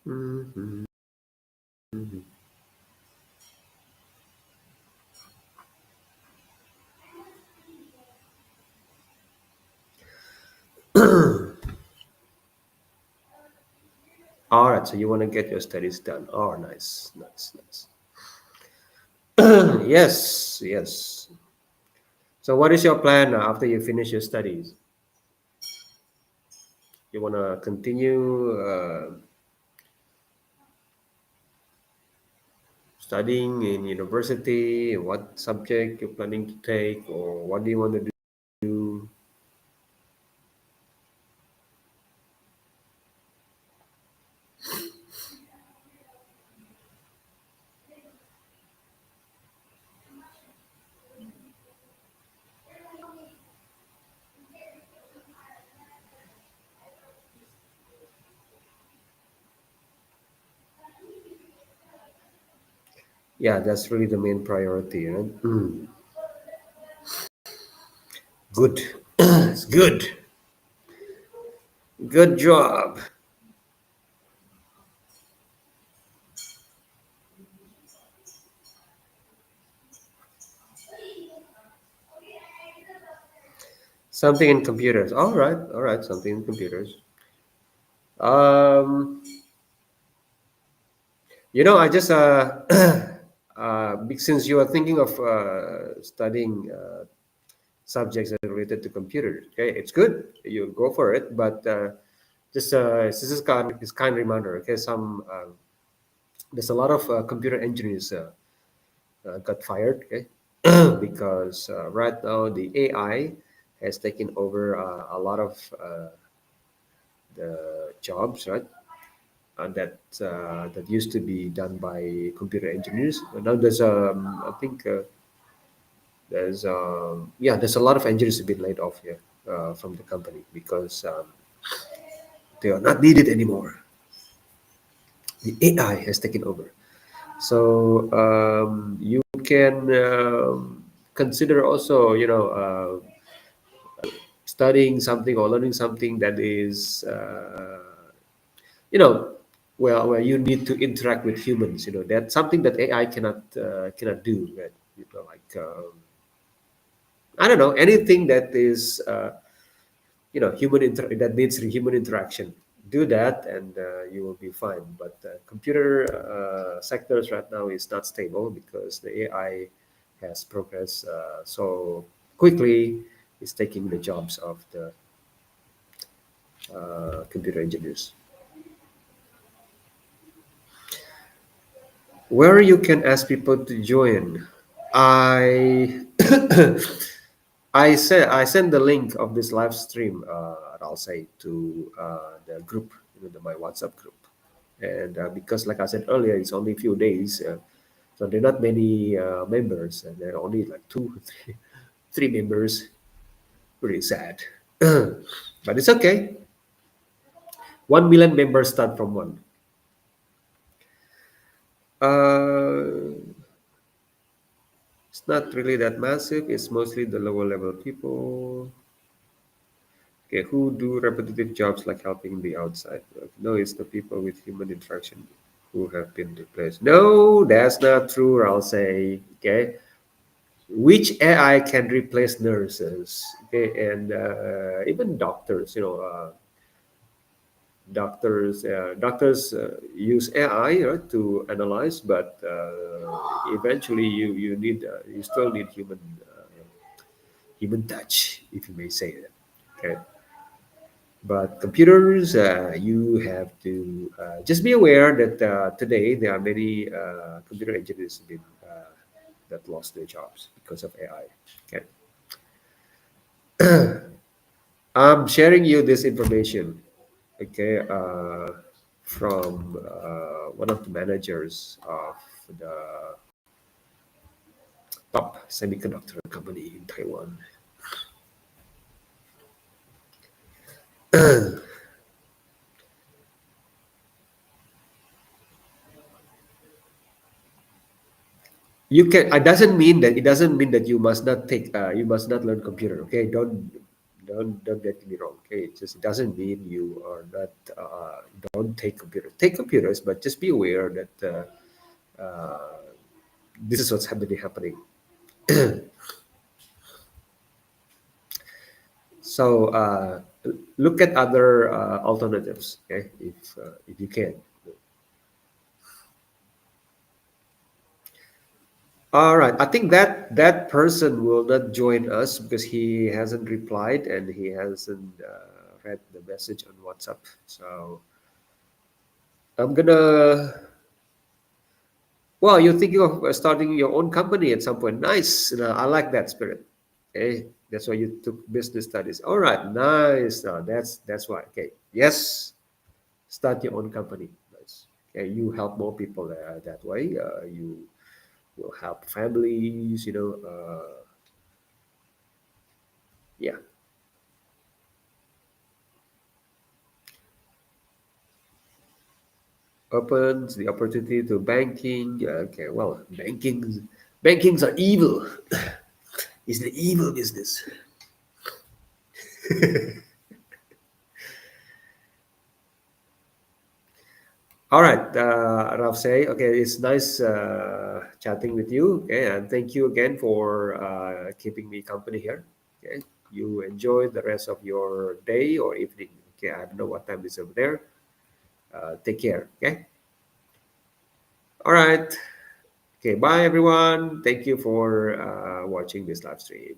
Mhm. All right, so you want to get your studies done. Oh, nice, nice, nice. Yes, yes. So, what is your plan after you finish your studies? You want to continue studying in university? What subject you're planning to take, or what do you want to do? Yeah, that's really the main priority. Right? Good. It's good. Good job. Something in computers. All right, all right. Something in computers. Um, I just since you are thinking of studying subjects that are related to computers, okay, it's good. You go for it, but just this is kind reminder. Okay, there's a lot of computer engineers got fired. Okay, because right now the AI has taken over a lot of the jobs, right? That used to be done by computer engineers. And now I think there's a lot of engineers who've been laid off here from the company because they are not needed anymore. The AI has taken over. So you can consider also, studying something or learning something that is, you know, where you need to interact with humans. That's something that AI cannot do. Right? Like I don't know, anything that is that needs human interaction. Do that, and you will be fine. But computer sectors right now is not stable because the AI has progressed so quickly. It's taking the jobs of the computer engineers. Where you can ask people to join. I I send the link of this live stream. I'll say to the group, my WhatsApp group, and because like I said earlier, it's only a few days, so there are not many members, and there are only like two, three members. Pretty sad, but it's okay. 1 million members start from one. Uh, it's not really that massive. It's mostly the lower level people. Okay, who do repetitive jobs like helping the outside world? No, it's the people with human interaction who have been replaced. No, that's not true, I'll say. Okay. Which AI can replace nurses? Okay, and even doctors, doctors use AI, to analyze, but eventually you still need human touch, if you may say that. Okay. But computers, you have to just be aware that today there are many computer engineers that lost their jobs because of AI. Okay, I'm sharing you this information. Okay, from one of the managers of the top semiconductor company in Taiwan. You can. It doesn't mean that you must not learn computer. Okay, Don't get me wrong. Okay, it just doesn't mean you are not don't take computers. Take computers, but just be aware that this is what's happening. So look at other alternatives. Okay, if you can. All right. I think that person will not join us because he hasn't replied and he hasn't read the message on WhatsApp. So I'm gonna. Well, you're thinking of starting your own company at some point. Nice. I like that spirit. Okay, that's why you took business studies. All right. Nice. That's why. Okay. Yes. Start your own company. Nice. Okay. You help more people that way. You will help families. Yeah. Opens the opportunity to banking. Okay, well, bankings are evil. It's the evil business. All right, Ralph say, okay, it's nice chatting with you. Okay, and thank you again for keeping me company here. Okay, you enjoy the rest of your day or evening. Okay, I don't know what time it is over there. Take care. Okay. All right. Okay. Bye, everyone. Thank you for watching this live stream.